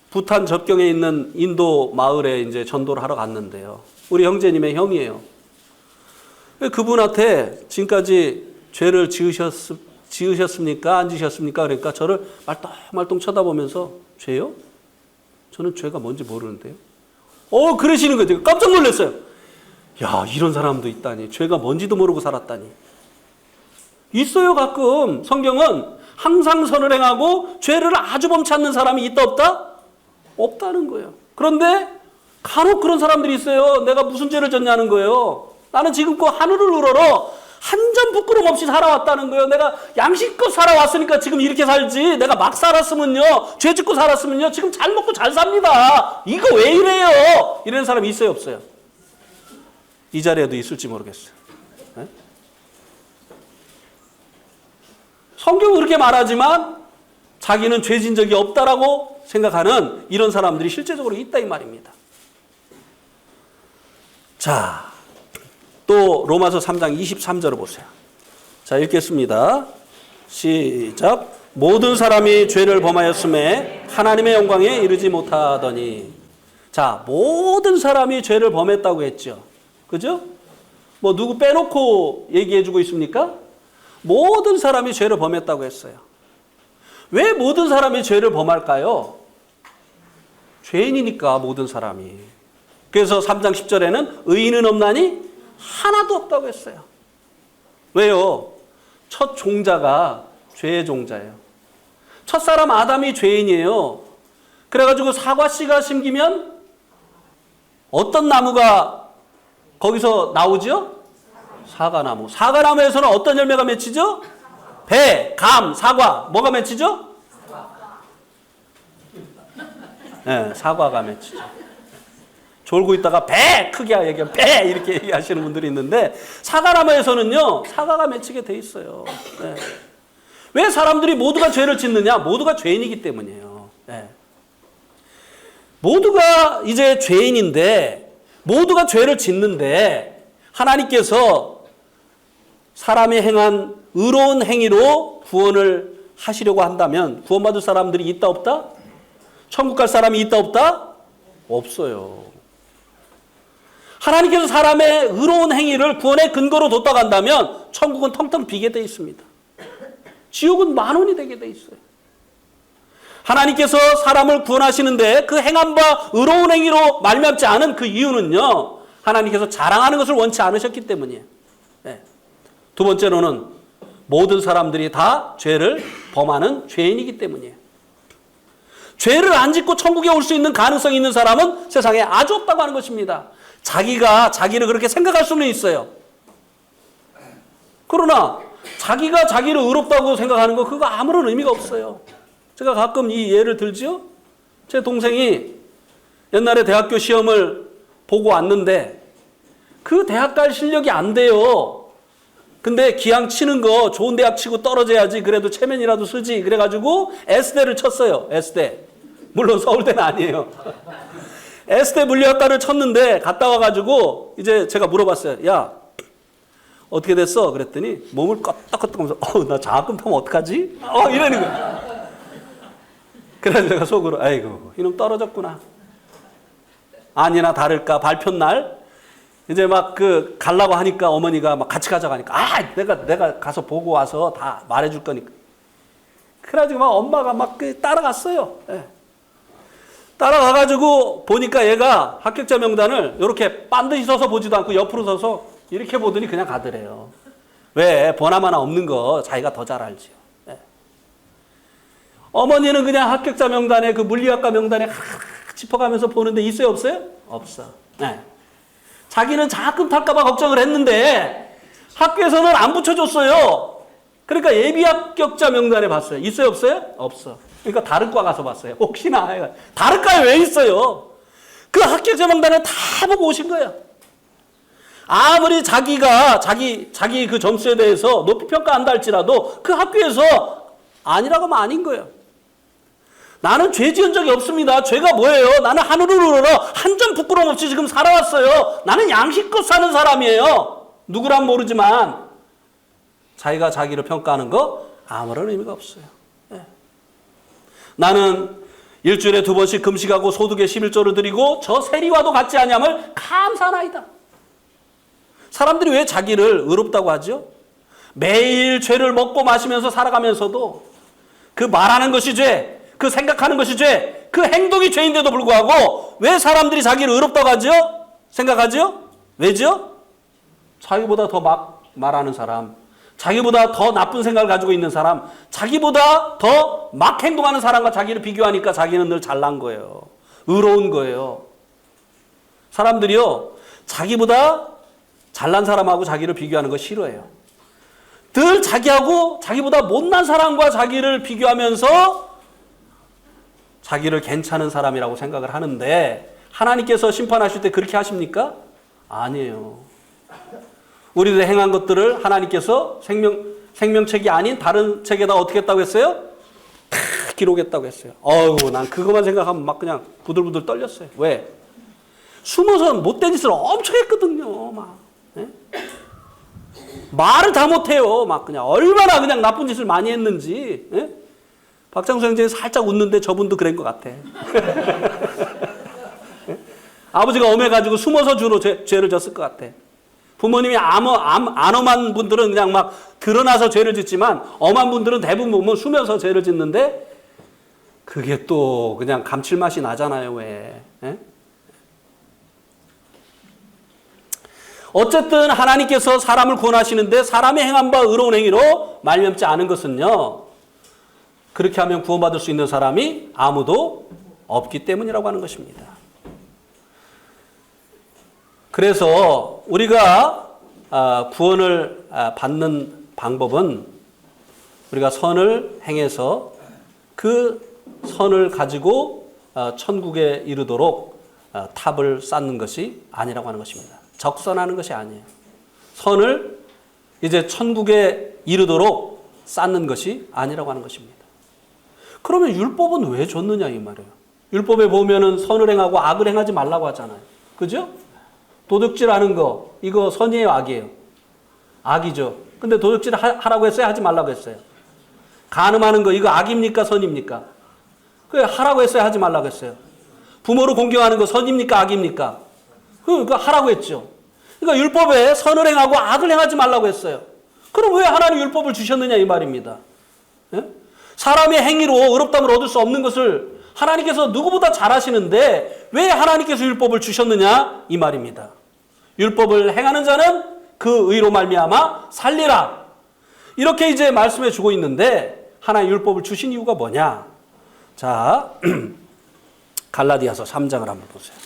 부탄 접경에 있는 인도 마을에 이제 전도를 하러 갔는데요. 우리 형제님의 형이에요. 그분한테 지금까지 죄를 지으셨습니까? 안 지으셨습니까? 그러니까 저를 말똥말똥 쳐다보면서 죄요? 저는 죄가 뭔지 모르는데요. 그러시는 거죠. 깜짝 놀랐어요. 야, 이런 사람도 있다니. 죄가 뭔지도 모르고 살았다니. 있어요, 가끔. 성경은 항상 선을 행하고 죄를 아주 범치 않는 사람이 있다 없다? 없다는 거예요. 그런데 간혹 그런 사람들이 있어요. 내가 무슨 죄를 졌냐는 거예요. 나는 지금껏 하늘을 우러러 한 점 부끄럼 없이 살아왔다는 거예요. 내가 양심껏 살아왔으니까 지금 이렇게 살지. 내가 막 살았으면요, 죄 짓고 살았으면요, 지금 잘 먹고 잘 삽니다. 이거 왜 이래요? 이런 사람이 있어요, 없어요? 이 자리에도 있을지 모르겠어요. 네? 성경은 그렇게 말하지만 자기는 죄진 적이 없다라고 생각하는 이런 사람들이 실제적으로 있다 이 말입니다. 자, 또 로마서 3장 23절을 보세요. 자, 읽겠습니다. 시작. 모든 사람이 죄를 범하였음에 하나님의 영광에 이르지 못하더니. 자, 모든 사람이 죄를 범했다고 했죠. 그죠? 뭐 누구 빼놓고 얘기해주고 있습니까? 모든 사람이 죄를 범했다고 했어요. 왜 모든 사람이 죄를 범할까요? 죄인이니까 모든 사람이. 그래서 3장 10절에는 의인은 없나니 하나도 없다고 했어요. 왜요? 첫 종자가 죄의 종자예요. 첫사람 아담이 죄인이에요. 그래가지고 사과씨가 심기면 어떤 나무가 거기서 나오죠? 사과나무. 사과나무에서는 어떤 열매가 맺히죠? 배, 감, 사과. 뭐가 맺히죠? 네, 사과가 맺히죠. 졸고 있다가 배! 크게 얘기하면 배! 이렇게 얘기하시는 분들이 있는데 사과나무에서는요, 사과가 맺히게 돼 있어요. 네. 왜 사람들이 모두가 죄를 짓느냐? 모두가 죄인이기 때문이에요. 네. 모두가 이제 죄인인데, 모두가 죄를 짓는데 하나님께서 사람이 행한 의로운 행위로 구원을 하시려고 한다면 구원받을 사람들이 있다 없다? 천국 갈 사람이 있다 없다? 없어요. 하나님께서 사람의 의로운 행위를 구원의 근거로 뒀다고 한다면 천국은 텅텅 비게 돼 있습니다. 지옥은 만원이 되게 돼 있어요. 하나님께서 사람을 구원하시는데 그 행한 바 의로운 행위로 말미암지 않은 그 이유는요, 하나님께서 자랑하는 것을 원치 않으셨기 때문이에요. 네. 두 번째로는 모든 사람들이 다 죄를 범하는 죄인이기 때문이에요. 죄를 안 짓고 천국에 올 수 있는 가능성이 있는 사람은 세상에 아주 없다고 하는 것입니다. 자기가 자기를 그렇게 생각할 수는 있어요. 그러나 자기가 자기를 의롭다고 생각하는 거 그거 아무런 의미가 없어요. 제가 가끔 이 예를 들지요. 제 동생이 옛날에 대학교 시험을 보고 왔는데 그 대학 갈 실력이 안 돼요. 근데 기왕 치는 거 좋은 대학 치고 떨어져야지 그래도 체면이라도 쓰지. 그래가지고 S대를 쳤어요. S대. 물론 서울대는 아니에요. S대 물리학과를 쳤는데 갔다 와가지고 이제 제가 물어봤어요. 야, 어떻게 됐어? 그랬더니 몸을 껐덕껐덕하면서 나 장학금 타면 어떡하지? 이러는 거예요. 그래서 제가 속으로 아이고 이놈 떨어졌구나. 아니나 다를까 발표날 이제 막 그 가려고 하니까 어머니가 막 같이 가자고 하니까 내가 가서 보고 와서 다 말해줄 거니까. 그래가지고 막 엄마가 막 따라갔어요. 네. 따라가가지고 보니까 얘가 합격자 명단을 이렇게 반드시 서서 보지도 않고 옆으로 서서 이렇게 보더니 그냥 가더래요. 왜? 보나마나 없는 거 자기가 더 잘 알지요. 네. 어머니는 그냥 합격자 명단에 그 물리학과 명단에 짚어가면서 보는데 있어요 없어요? 없어. 네. 자기는 장학금 탈까봐 걱정을 했는데 학교에서는 안 붙여줬어요. 그러니까 예비 합격자 명단에 봤어요. 있어요 없어요? 없어. 그러니까 다른 과 가서 봤어요. 혹시나. 다른 과에 왜 있어요? 그 합격자 명단을 다 보고 오신 거예요. 아무리 자기가 자기 그 점수에 대해서 높이 평가한다 할지라도 그 학교에서 아니라고 하면 아닌 거예요. 나는 죄 지은 적이 없습니다. 죄가 뭐예요? 나는 하늘을 우러러 한 점 부끄럼 없이 지금 살아왔어요. 나는 양심껏 사는 사람이에요. 누구란 모르지만 자기가 자기를 평가하는 거 아무런 의미가 없어요. 네. 나는 일주일에 2번씩 금식하고 소득의 11조를 드리고 저 세리와도 같지 아니함을 감사하나이다. 사람들이 왜 자기를 의롭다고 하죠? 매일 죄를 먹고 마시면서 살아가면서도 그 말하는 것이 죄, 그 생각하는 것이 죄, 그 행동이 죄인데도 불구하고 왜 사람들이 자기를 의롭다고 하죠? 생각하죠? 왜죠? 자기보다 더 막 말하는 사람, 자기보다 더 나쁜 생각을 가지고 있는 사람, 자기보다 더 막 행동하는 사람과 자기를 비교하니까 자기는 늘 잘난 거예요. 의로운 거예요. 사람들이요, 자기보다 잘난 사람하고 자기를 비교하는 거 싫어해요. 늘 자기하고 자기보다 못난 사람과 자기를 비교하면서 자기를 괜찮은 사람이라고 생각을 하는데, 하나님께서 심판하실 때 그렇게 하십니까? 아니에요. 우리들의 행한 것들을 하나님께서 생명책이 아닌 다른 책에다 어떻게 했다고 했어요? 다 기록했다고 했어요. 난 그것만 생각하면 막 그냥 부들부들 떨렸어요. 왜? 숨어서 못된 짓을 엄청 했거든요. 막. 예? 말을 다 못해요. 막 그냥 얼마나 그냥 나쁜 짓을 많이 했는지. 예? 박장수 형제는 살짝 웃는데 저분도 그런 것 같아. 예? 아버지가 엄해가지고 숨어서 주로 죄를 졌을 것 같아. 부모님이 안 엄한 분들은 그냥 막 드러나서 죄를 짓지만, 엄한 분들은 대부분 보면 숨어서 죄를 짓는데, 그게 또 그냥 감칠맛이 나잖아요. 왜? 예? 어쨌든 하나님께서 사람을 구원하시는데 사람의 행한 바 의로운 행위로 말미암지 않은 것은요, 그렇게 하면 구원받을 수 있는 사람이 아무도 없기 때문이라고 하는 것입니다. 그래서 우리가 구원을 받는 방법은 우리가 선을 행해서 그 선을 가지고 천국에 이르도록 탑을 쌓는 것이 아니라고 하는 것입니다. 적선하는 것이 아니에요. 선을 이제 천국에 이르도록 쌓는 것이 아니라고 하는 것입니다. 그러면 율법은 왜 줬느냐 이 말이에요. 율법에 보면은 선을 행하고 악을 행하지 말라고 하잖아요. 그죠? 도둑질하는 거 이거 선이에요, 악이에요? 악이죠. 근데 도둑질 하라고 했어요, 하지 말라고 했어요? 간음하는 거 이거 악입니까, 선입니까? 그래, 하라고 했어요, 하지 말라고 했어요? 부모를 공경하는 거 선입니까, 악입니까? 그거 하라고 했죠. 그러니까 율법에 선을 행하고 악을 행하지 말라고 했어요. 그럼 왜 하나님 율법을 주셨느냐 이 말입니다. 예? 사람의 행위로 의롭다함을 얻을 수 없는 것을 하나님께서 누구보다 잘 아시는데 왜 하나님께서 율법을 주셨느냐 이 말입니다. 율법을 행하는 자는 그 의로 말미암아 살리라. 이렇게 이제 말씀해 주고 있는데 하나님 율법을 주신 이유가 뭐냐? 자, 갈라디아서 3장을 한번 보세요.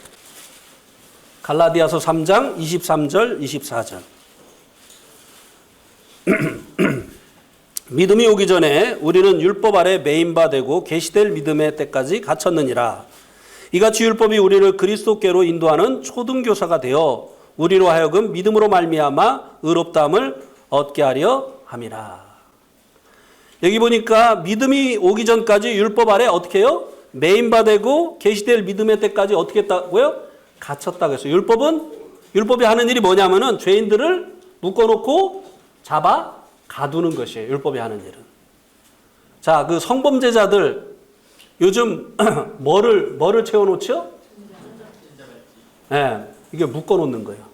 갈라디아서 3장 23절 24절. 믿음이 오기 전에 우리는 율법 아래 매인 바 되고 계시될 믿음의 때까지 갇혔느니라. 이같이 율법이 우리를 그리스도께로 인도하는 초등교사가 되어 우리로 하여금 믿음으로 말미암아 의롭다함을 얻게 하려 함이라. 여기 보니까 믿음이 오기 전까지 율법 아래 어떻게 해요? 매인 바 되고 계시될 믿음의 때까지 어떻게 했다고요? 갇혔다고 했어요. 율법이 하는 일이 뭐냐면은 죄인들을 묶어놓고 잡아 가두는 것이에요. 율법이 하는 일은. 자, 그 성범죄자들 요즘 뭐를 채워놓죠? 네, 이게 묶어놓는 거예요.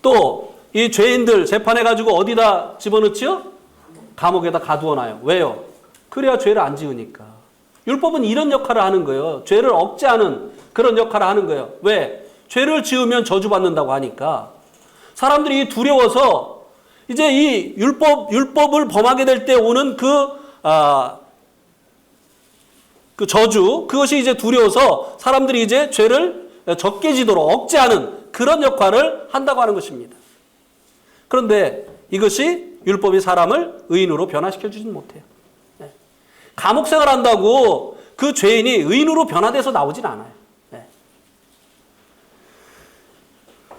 또 이 죄인들 재판해가지고 어디다 집어넣지요? 감옥에다 가두어놔요. 왜요? 그래야 죄를 안 지으니까. 율법은 이런 역할을 하는 거예요. 죄를 억제하는 그런 역할을 하는 거예요. 왜? 죄를 지으면 저주받는다고 하니까. 사람들이 두려워서 이제 이 율법을 범하게 될 때 오는 그 저주, 그것이 이제 두려워서 사람들이 이제 죄를 적게 지도록 억제하는 그런 역할을 한다고 하는 것입니다. 그런데 이것이 율법이 사람을 의인으로 변화시켜 주진 못해요. 감옥 생활 한다고 그 죄인이 의인으로 변화돼서 나오진 않아요.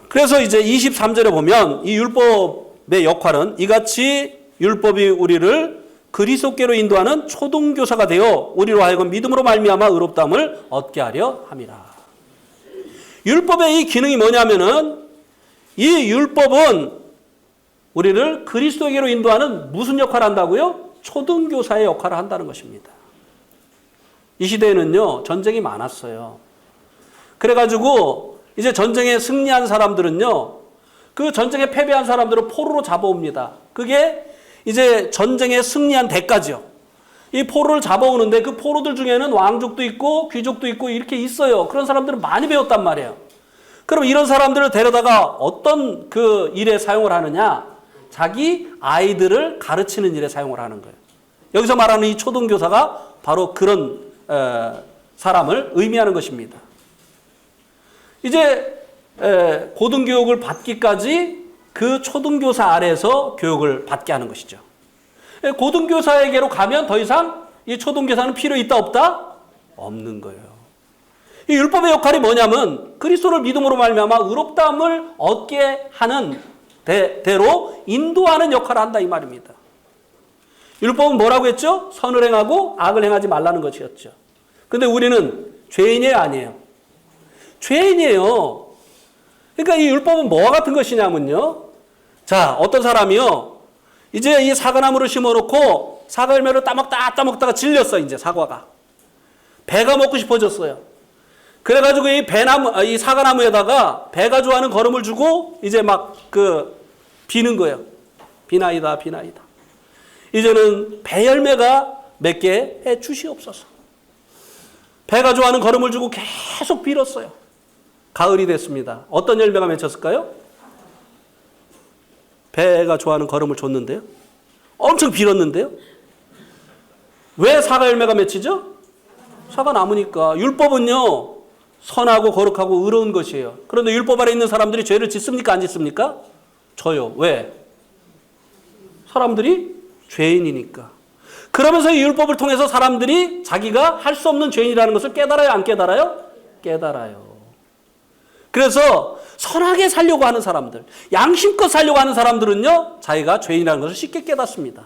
그래서 이제 23절에 보면 이 율법의 역할은 이같이 율법이 우리를 그리스도께로 인도하는 초등교사가 되어 우리로 하여금 믿음으로 말미암아 의롭다함을 얻게 하려 함이라. 율법의 이 기능이 뭐냐면은 이 율법은 우리를 그리스도에게로 인도하는 무슨 역할을 한다고요? 초등교사의 역할을 한다는 것입니다. 이 시대에는요, 전쟁이 많았어요. 그래가지고 이제 전쟁에 승리한 사람들은요, 그 전쟁에 패배한 사람들을 포로로 잡아옵니다. 그게 이제 전쟁에 승리한 대가죠. 이 포로를 잡아오는데 그 포로들 중에는 왕족도 있고 귀족도 있고 이렇게 있어요. 그런 사람들은 많이 배웠단 말이에요. 그럼 이런 사람들을 데려다가 어떤 그 일에 사용을 하느냐? 자기 아이들을 가르치는 일에 사용을 하는 거예요. 여기서 말하는 이 초등교사가 바로 그런 사람을 의미하는 것입니다. 이제 고등교육을 받기까지 그 초등교사 아래에서 교육을 받게 하는 것이죠. 고등교사에게로 가면 더 이상 이 초등교사는 필요 있다 없다? 없는 거예요. 이 율법의 역할이 뭐냐면 그리스도를 믿음으로 말미암아 의롭다함을 얻게 하는 대로 인도하는 역할을 한다 이 말입니다. 율법은 뭐라고 했죠? 선을 행하고 악을 행하지 말라는 것이었죠. 근데 우리는 죄인이에요, 아니에요? 죄인이에요. 그러니까 이 율법은 뭐와 같은 것이냐면요. 자, 어떤 사람이요. 이제 이 사과나무를 심어놓고 사과 열매를 따먹다가 질렸어, 이제 사과가. 배가 먹고 싶어졌어요. 그래가지고 이 사과나무에다가 배가 좋아하는 거름을 주고 이제 막 비는 거예요. 비나이다. 이제는 배 열매가 맺게 해 주시옵소서. 배가 좋아하는 거름을 주고 계속 빌었어요. 가을이 됐습니다. 어떤 열매가 맺혔을까요? 배가 좋아하는 거름을 줬는데요. 엄청 빌었는데요. 왜 사과 열매가 맺히죠? 사과 나무니까. 율법은요. 선하고 거룩하고 의로운 것이에요. 그런데 율법 아래 있는 사람들이 죄를 짓습니까? 안 짓습니까? 저요. 왜? 사람들이 죄인이니까. 그러면서 이 율법을 통해서 사람들이 자기가 할 수 없는 죄인이라는 것을 깨달아요? 안 깨달아요? 깨달아요. 그래서 선하게 살려고 하는 사람들, 양심껏 살려고 하는 사람들은요, 자기가 죄인이라는 것을 쉽게 깨닫습니다.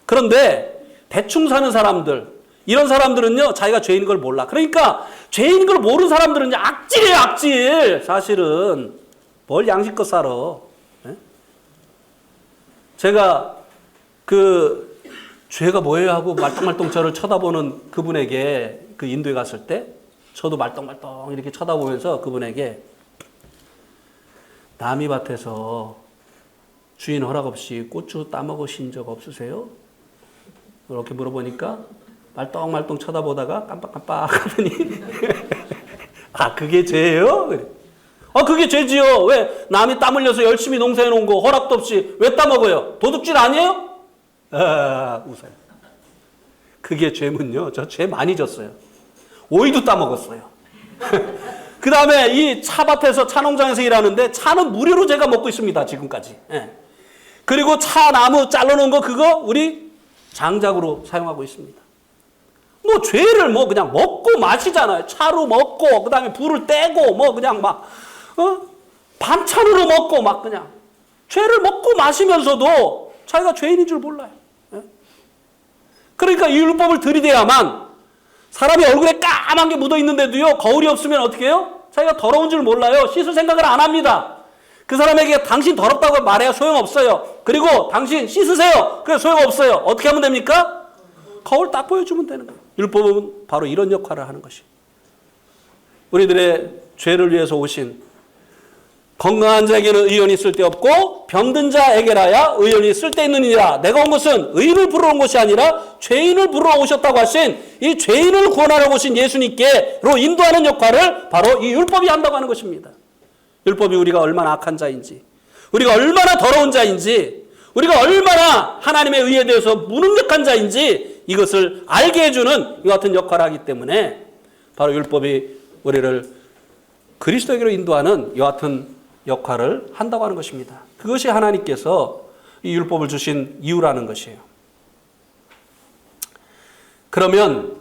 그런데 대충 사는 사람들, 이런 사람들은요, 자기가 죄인인 걸 몰라. 그러니까 죄인인 걸 모르는 사람들은요, 악질이에요, 악질. 사실은 뭘 양심껏 살아. 네? 제가 죄가 뭐예요 하고 말똥말똥 저를 쳐다보는 그분에게 인도에 갔을 때 저도 말똥말똥 이렇게 쳐다보면서 그분에게 남이 밭에서 주인 허락 없이 고추 따먹으신 적 없으세요? 이렇게 물어보니까 말똥말똥 쳐다보다가 깜빡깜빡 하더니 아 그게 죄예요? 그게 죄지요. 왜 남이 땀 흘려서 열심히 농사해 놓은 거 허락도 없이 왜 따먹어요? 도둑질 아니에요? 웃어요. 그게 죄면요. 저 죄 많이 졌어요. 오이도 따먹었어요. 그 다음에 이 차밭에서 차농장에서 일하는데 차는 무료로 제가 먹고 있습니다. 지금까지. 그리고 차 나무 잘라놓은 거 그거 우리 장작으로 사용하고 있습니다. 뭐 죄를 그냥 먹고 마시잖아요. 차로 먹고 그 다음에 불을 떼고 그냥 반찬으로 먹고 그냥 죄를 먹고 마시면서도 자기가 죄인인 줄 몰라요. 그러니까 이 율법을 들이대야만 사람이 얼굴에 까만 게 묻어 있는데도요, 거울이 없으면 어떻게 해요? 자기가 더러운 줄 몰라요. 씻을 생각을 안 합니다. 그 사람에게 당신 더럽다고 말해야 소용없어요. 그리고 당신 씻으세요. 그래 소용없어요. 어떻게 하면 됩니까? 거울 딱 보여주면 되는 거예요. 율법은 바로 이런 역할을 하는 것이에요. 우리들의 죄를 위해서 오신 건강한 자에게는 의원이 쓸데없고 병든 자에게라야 의원이 쓸데있느니라. 내가 온 것은 의인을 부르러 온 것이 아니라 죄인을 부르러 오셨다고 하신 이 죄인을 구원하러 오신 예수님께로 인도하는 역할을 바로 이 율법이 한다고 하는 것입니다. 율법이 우리가 얼마나 악한 자인지, 우리가 얼마나 더러운 자인지, 우리가 얼마나 하나님의 의에 대해서 무능력한 자인지 이것을 알게 해주는 이 같은 역할을 하기 때문에 바로 율법이 우리를 그리스도에게로 인도하는 이 같은 역할을 한다고 하는 것입니다. 그것이 하나님께서 이 율법을 주신 이유라는 것이에요. 그러면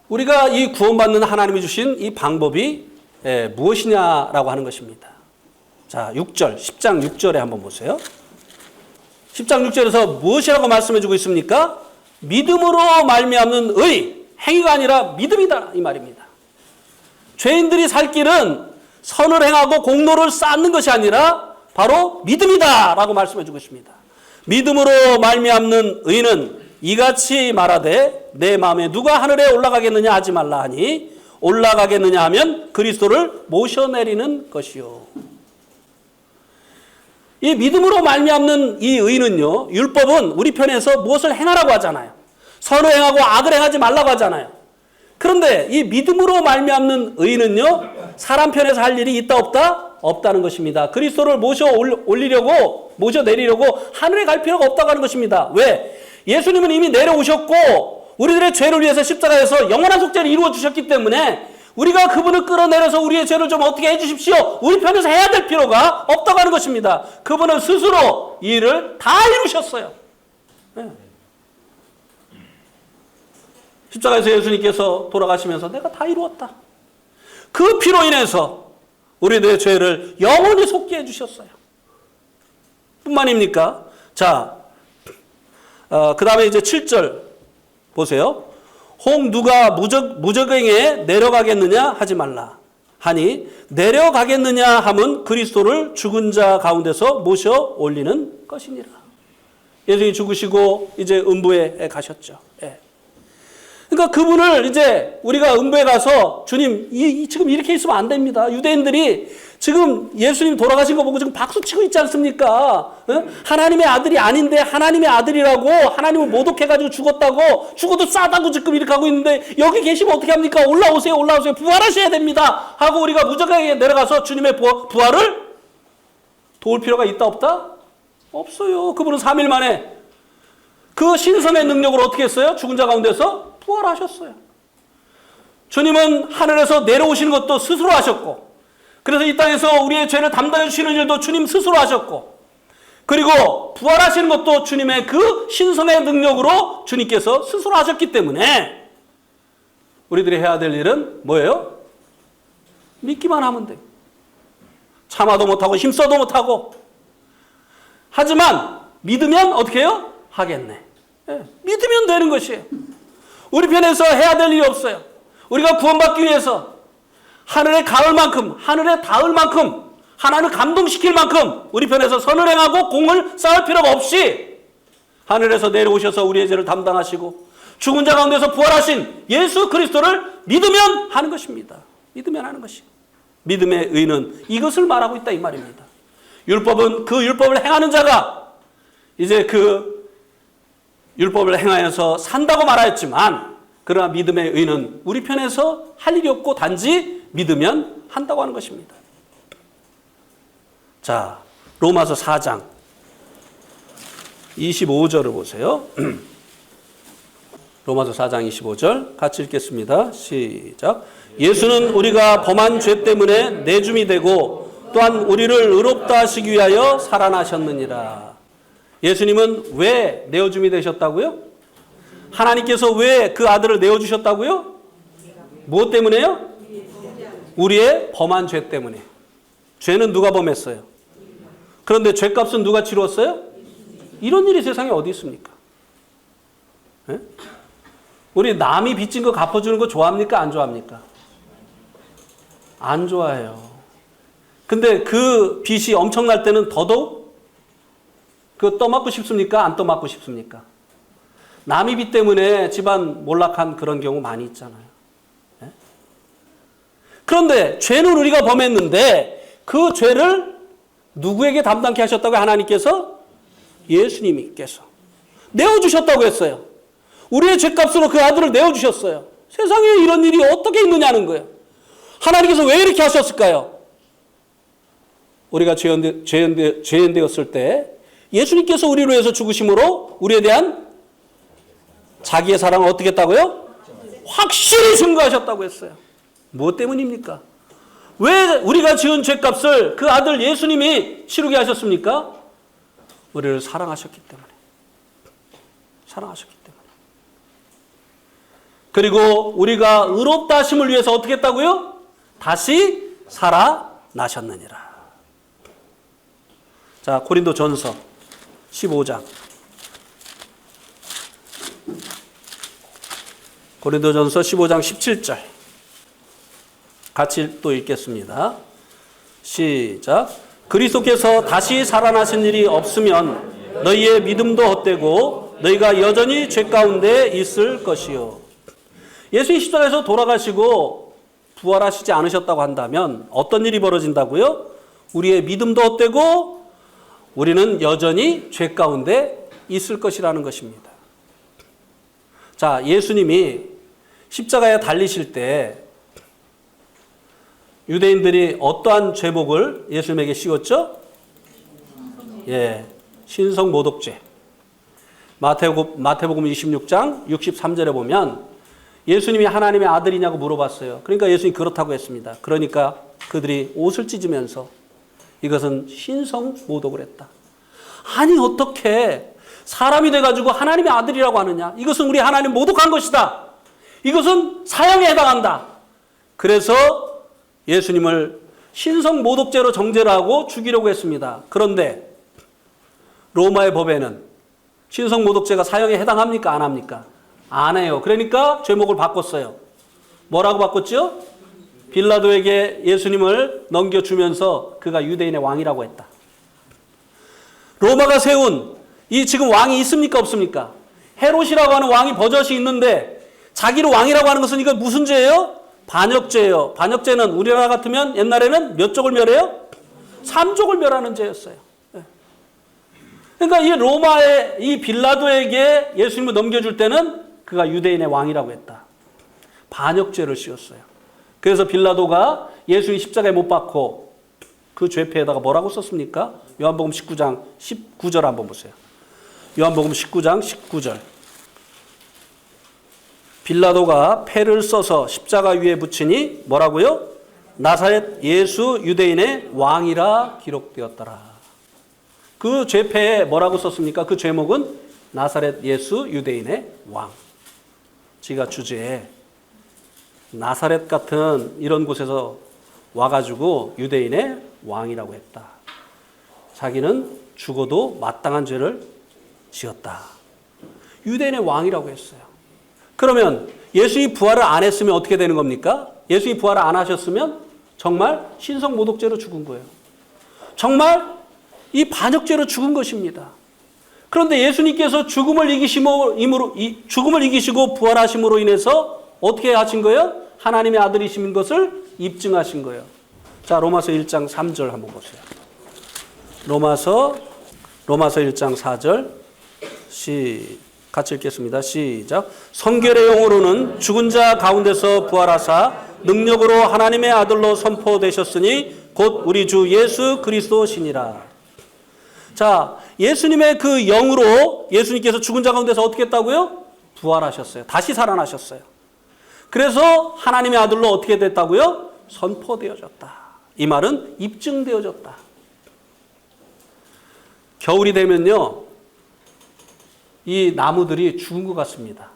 우리가 이 구원받는 하나님이 주신 이 방법이 무엇이냐라고 하는 것입니다. 자, 6절, 10장 6절에 한번 보세요. 10장 6절에서 무엇이라고 말씀해 주고 있습니까? 믿음으로 말미암는 의, 행위가 아니라 믿음이다 이 말입니다. 죄인들이 살 길은 선을 행하고 공로를 쌓는 것이 아니라 바로 믿음이다 라고 말씀해 주고 있습니다. 믿음으로 말미암는 의는 이같이 말하되 내 마음에 누가 하늘에 올라가겠느냐 하지 말라 하니 올라가겠느냐 하면 그리스도를 모셔내리는 것이요. 이 믿음으로 말미암는 이 의는요, 율법은 우리 편에서 무엇을 행하라고 하잖아요. 선을 행하고 악을 행하지 말라고 하잖아요. 그런데 이 믿음으로 말미암는 의는요, 사람 편에서 할 일이 있다 없다? 없다는 것입니다. 그리스도를 모셔 올리려고 모셔 내리려고 하늘에 갈 필요가 없다고 하는 것입니다. 왜? 예수님은 이미 내려오셨고 우리들의 죄를 위해서 십자가에서 영원한 속죄를 이루어 주셨기 때문에 우리가 그분을 끌어내려서 우리의 죄를 좀 어떻게 해주십시오. 우리 편에서 해야 될 필요가 없다고 하는 것입니다. 그분은 스스로 이 일을 다 이루셨어요. 네. 십자가에서 예수님께서 돌아가시면서 내가 다 이루었다. 그 피로 인해서 우리들의 죄를 영원히 속죄해 주셨어요. 뿐만입니까? 자, 그 다음에 이제 7절 보세요. 혹 누가 무저갱에 내려가겠느냐 하지 말라 하니 내려가겠느냐 함은 그리스도를 죽은 자 가운데서 모셔 올리는 것이니라. 예수님이 죽으시고 이제 음부에 가셨죠. 예. 그러니까 그분을 이제 우리가 음부에 가서 주님 지금 이렇게 있으면 안 됩니다. 유대인들이 지금 예수님 돌아가신 거 보고 지금 박수치고 있지 않습니까? 하나님의 아들이 아닌데 하나님의 아들이라고 하나님을 모독해가지고 죽었다고 죽어도 싸다고 지금 이렇게 하고 있는데 여기 계시면 어떻게 합니까? 올라오세요 올라오세요 부활하셔야 됩니다 하고 우리가 무적하게 내려가서 주님의 부활을 도울 필요가 있다 없다? 없어요. 그분은 3일 만에 그 신성의 능력으로 어떻게 했어요? 죽은 자 가운데서 부활하셨어요. 주님은 하늘에서 내려오시는 것도 스스로 하셨고 그래서 이 땅에서 우리의 죄를 담당해 주시는 일도 주님 스스로 하셨고 그리고 부활하시는 것도 주님의 그 신성의 능력으로 주님께서 스스로 하셨기 때문에 우리들이 해야 될 일은 뭐예요? 믿기만 하면 돼요. 참아도 못하고 힘써도 못하고 하지만 믿으면 어떻게 해요? 하겠네. 네, 믿으면 되는 것이에요. 우리 편에서 해야 될 일이 없어요. 우리가 구원받기 위해서 하늘에 가을 만큼, 하늘에 닿을 만큼, 하나님을 감동시킬 만큼 우리 편에서 선을 행하고 공을 쌓을 필요가 없이 하늘에서 내려오셔서 우리의 죄를 담당하시고 죽은 자 가운데서 부활하신 예수 그리스도를 믿으면 하는 것입니다. 믿으면 하는 것이. 믿음의 의는 이것을 말하고 있다 이 말입니다. 율법은 그 율법을 행하는 자가 이제 그 율법을 행하여서 산다고 말하였지만 그러나 믿음의 의는 우리 편에서 할 일이 없고 단지 믿으면 한다고 하는 것입니다. 자, 로마서 4장 25절을 보세요. 로마서 4장 25절 같이 읽겠습니다. 시작. 예수는 우리가 범한 죄 때문에 내줌이 되고 또한 우리를 의롭다 하시기 위하여 살아나셨느니라. 예수님은 왜 내어줌이 되셨다고요? 하나님께서 왜 그 아들을 내어주셨다고요? 무엇 때문에요? 우리의 범한 죄 때문에. 죄는 누가 범했어요? 그런데 죄값은 누가 치루었어요? 이런 일이 세상에 어디 있습니까? 네? 우리 남이 빚진 거 갚아주는 거 좋아합니까? 안 좋아합니까? 안 좋아해요. 근데 그 빚이 엄청날 때는 더더욱 그거 떠맡고 싶습니까? 안 떠맡고 싶습니까? 남의 빚 때문에 집안 몰락한 그런 경우 많이 있잖아요. 네? 그런데 죄는 우리가 범했는데 그 죄를 누구에게 담당케 하셨다고 하나님께서? 예수님께서 내어주셨다고 했어요. 우리의 죄값으로 그 아들을 내어주셨어요. 세상에 이런 일이 어떻게 있느냐는 거예요. 하나님께서 왜 이렇게 하셨을까요? 우리가 죄인 되었을 때 예수님께서 우리를 위해서 죽으심으로 우리에 대한 자기의 사랑을 어떻게 했다고요? 확실히 증거하셨다고 했어요. 무엇 때문입니까? 왜 우리가 지은 죄값을 그 아들 예수님이 치르게 하셨습니까? 우리를 사랑하셨기 때문에. 사랑하셨기 때문에. 그리고 우리가 의롭다 하심을 위해서 어떻게 했다고요? 다시 살아나셨느니라. 자, 고린도전서 15장. 고린도전서 15장 17절. 같이 또 읽겠습니다. 시작. 그리스도께서 다시 살아나신 일이 없으면 너희의 믿음도 헛되고 너희가 여전히 죄 가운데 있을 것이요. 예수님 십자가에서 돌아가시고 부활하시지 않으셨다고 한다면 어떤 일이 벌어진다고요? 우리의 믿음도 헛되고 우리는 여전히 죄 가운데 있을 것이라는 것입니다. 자, 예수님이 십자가에 달리실 때 유대인들이 어떠한 죄복을 예수님에게 씌웠죠? 예, 신성 모독죄. 마태복음 26장 63절에 보면 예수님이 하나님의 아들이냐고 물어봤어요. 그러니까 예수님이 그렇다고 했습니다. 그러니까 그들이 옷을 찢으면서 이것은 신성 모독을 했다. 아니 어떻게 사람이 돼가지고 하나님의 아들이라고 하느냐. 이것은 우리 하나님 모독한 것이다. 이것은 사형에 해당한다. 그래서 예수님을 신성 모독죄로 정죄를 하고 죽이려고 했습니다. 그런데 로마의 법에는 신성 모독죄가 사형에 해당합니까? 안 합니까? 안 해요. 그러니까 제목을 바꿨어요. 뭐라고 바꿨죠? 빌라도에게 예수님을 넘겨주면서 그가 유대인의 왕이라고 했다. 로마가 세운 이 지금 왕이 있습니까? 없습니까? 헤롯이라고 하는 왕이 버젓이 있는데 자기를 왕이라고 하는 것은 이거 무슨 죄예요? 반역죄예요. 반역죄는 우리나라 같으면 옛날에는 몇 족을 멸해요? 3족을 멸하는 죄였어요. 그러니까 이 로마의 이 빌라도에게 예수님을 넘겨줄 때는 그가 유대인의 왕이라고 했다. 반역죄를 씌웠어요. 그래서 빌라도가 예수님 십자가에 못 박고 그 죄패에다가 뭐라고 썼습니까? 요한복음 19장 19절 한번 보세요. 요한복음 19장 19절. 빌라도가 패를 써서 십자가 위에 붙이니 뭐라고요? 나사렛 예수 유대인의 왕이라 기록되었더라. 그 죄패에 뭐라고 썼습니까? 그 제목은 나사렛 예수 유대인의 왕. 지가 주제에 나사렛 같은 이런 곳에서 와가지고 유대인의 왕이라고 했다. 자기는 죽어도 마땅한 죄를 지었다. 유대인의 왕이라고 했어요. 그러면 예수님이 부활을 안 했으면 어떻게 되는 겁니까? 예수님이 부활을 안 하셨으면 정말 신성 모독죄로 죽은 거예요. 정말 이 반역죄로 죽은 것입니다. 그런데 예수님께서 죽음을 이기시고 부활하심으로 인해서 어떻게 하신 거예요? 하나님의 아들이신 것을 입증하신 거예요. 자, 로마서 1장 3절 한번 보세요. 로마서 1장 4절 같이 읽겠습니다. 시작. 성결의 영으로는 죽은 자 가운데서 부활하사 능력으로 하나님의 아들로 선포되셨으니 곧 우리 주 예수 그리스도시니라. 자, 예수님의 그 영으로 예수님께서 죽은 자 가운데서 어떻게 했다고요? 부활하셨어요. 다시 살아나셨어요. 그래서 하나님의 아들로 어떻게 됐다고요? 선포되어졌다. 이 말은 입증되어졌다. 겨울이 되면요, 이 나무들이 죽은 것 같습니다.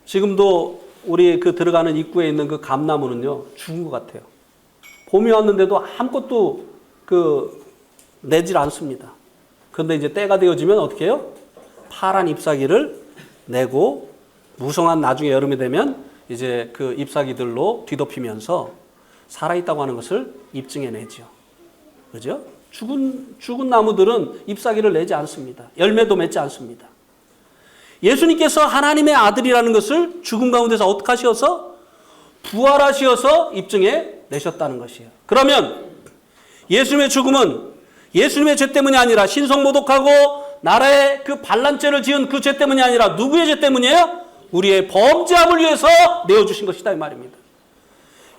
지금도 우리 그 들어가는 입구에 있는 그 감나무는요, 죽은 것 같아요. 봄이 왔는데도 아무것도 내질 않습니다. 그런데 이제 때가 되어지면 어떻게 해요? 파란 잎사귀를 내고 무성한 나중에 여름이 되면 이제 그 잎사귀들로 뒤덮이면서 살아있다고 하는 것을 입증해내죠. 그죠? 죽은 나무들은 잎사귀를 내지 않습니다. 열매도 맺지 않습니다. 예수님께서 하나님의 아들이라는 것을 죽음 가운데서 어떻게 하셔서? 부활하셔서 입증해 내셨다는 것이에요. 그러면 예수님의 죽음은 예수님의 죄 때문이 아니라 신성모독하고 나라의 그 반란죄를 지은 그 죄 때문이 아니라 누구의 죄 때문이에요? 우리의 범죄함을 위해서 내어주신 것이다 이 말입니다.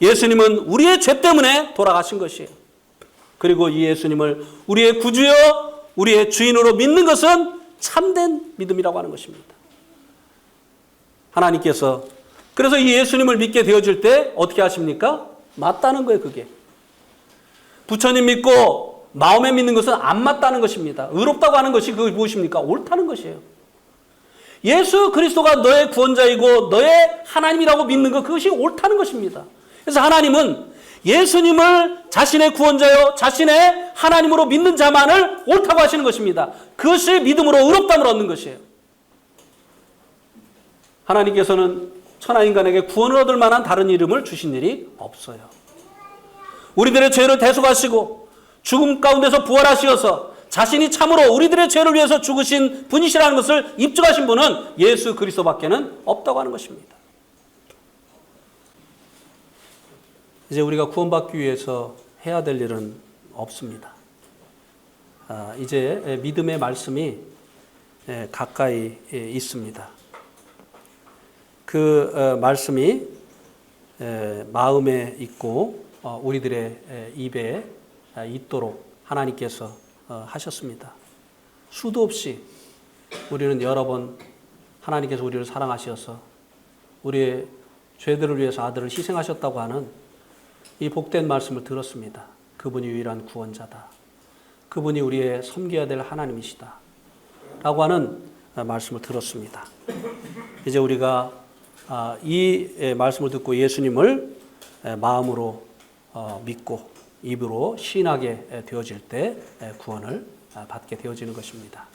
예수님은 우리의 죄 때문에 돌아가신 것이에요. 그리고 이 예수님을 우리의 구주여 우리의 주인으로 믿는 것은 참된 믿음이라고 하는 것입니다. 하나님께서 그래서 이 예수님을 믿게 되어질 때 어떻게 하십니까? 맞다는 거예요. 그게 부처님 믿고 마음에 믿는 것은 안 맞다는 것입니다. 의롭다고 하는 것이 그게 무엇입니까? 옳다는 것이에요. 예수 그리스도가 너의 구원자이고 너의 하나님이라고 믿는 것, 그것이 옳다는 것입니다. 그래서 하나님은 예수님을 자신의 구원자요 자신의 하나님으로 믿는 자만을 옳다고 하시는 것입니다. 그것이 믿음으로 의롭다함을 얻는 것이에요. 하나님께서는 천하인간에게 구원을 얻을 만한 다른 이름을 주신 일이 없어요. 우리들의 죄를 대속하시고 죽음 가운데서 부활하시어서 자신이 참으로 우리들의 죄를 위해서 죽으신 분이시라는 것을 입증하신 분은 예수 그리스도밖에는 없다고 하는 것입니다. 이제 우리가 구원받기 위해서 해야 될 일은 없습니다. 이제 믿음의 말씀이 가까이 있습니다. 그 말씀이 마음에 있고 우리들의 입에 있도록 하나님께서 하셨습니다. 수도 없이 우리는 여러 번 하나님께서 우리를 사랑하셔서 우리의 죄들을 위해서 아들을 희생하셨다고 하는 이 복된 말씀을 들었습니다. 그분이 유일한 구원자다. 그분이 우리의 섬겨야 될 하나님이시다. 라고 하는 말씀을 들었습니다. 이제 우리가 이 말씀을 듣고 예수님을 마음으로 믿고 입으로 시인하게 되어질 때 구원을 받게 되어지는 것입니다.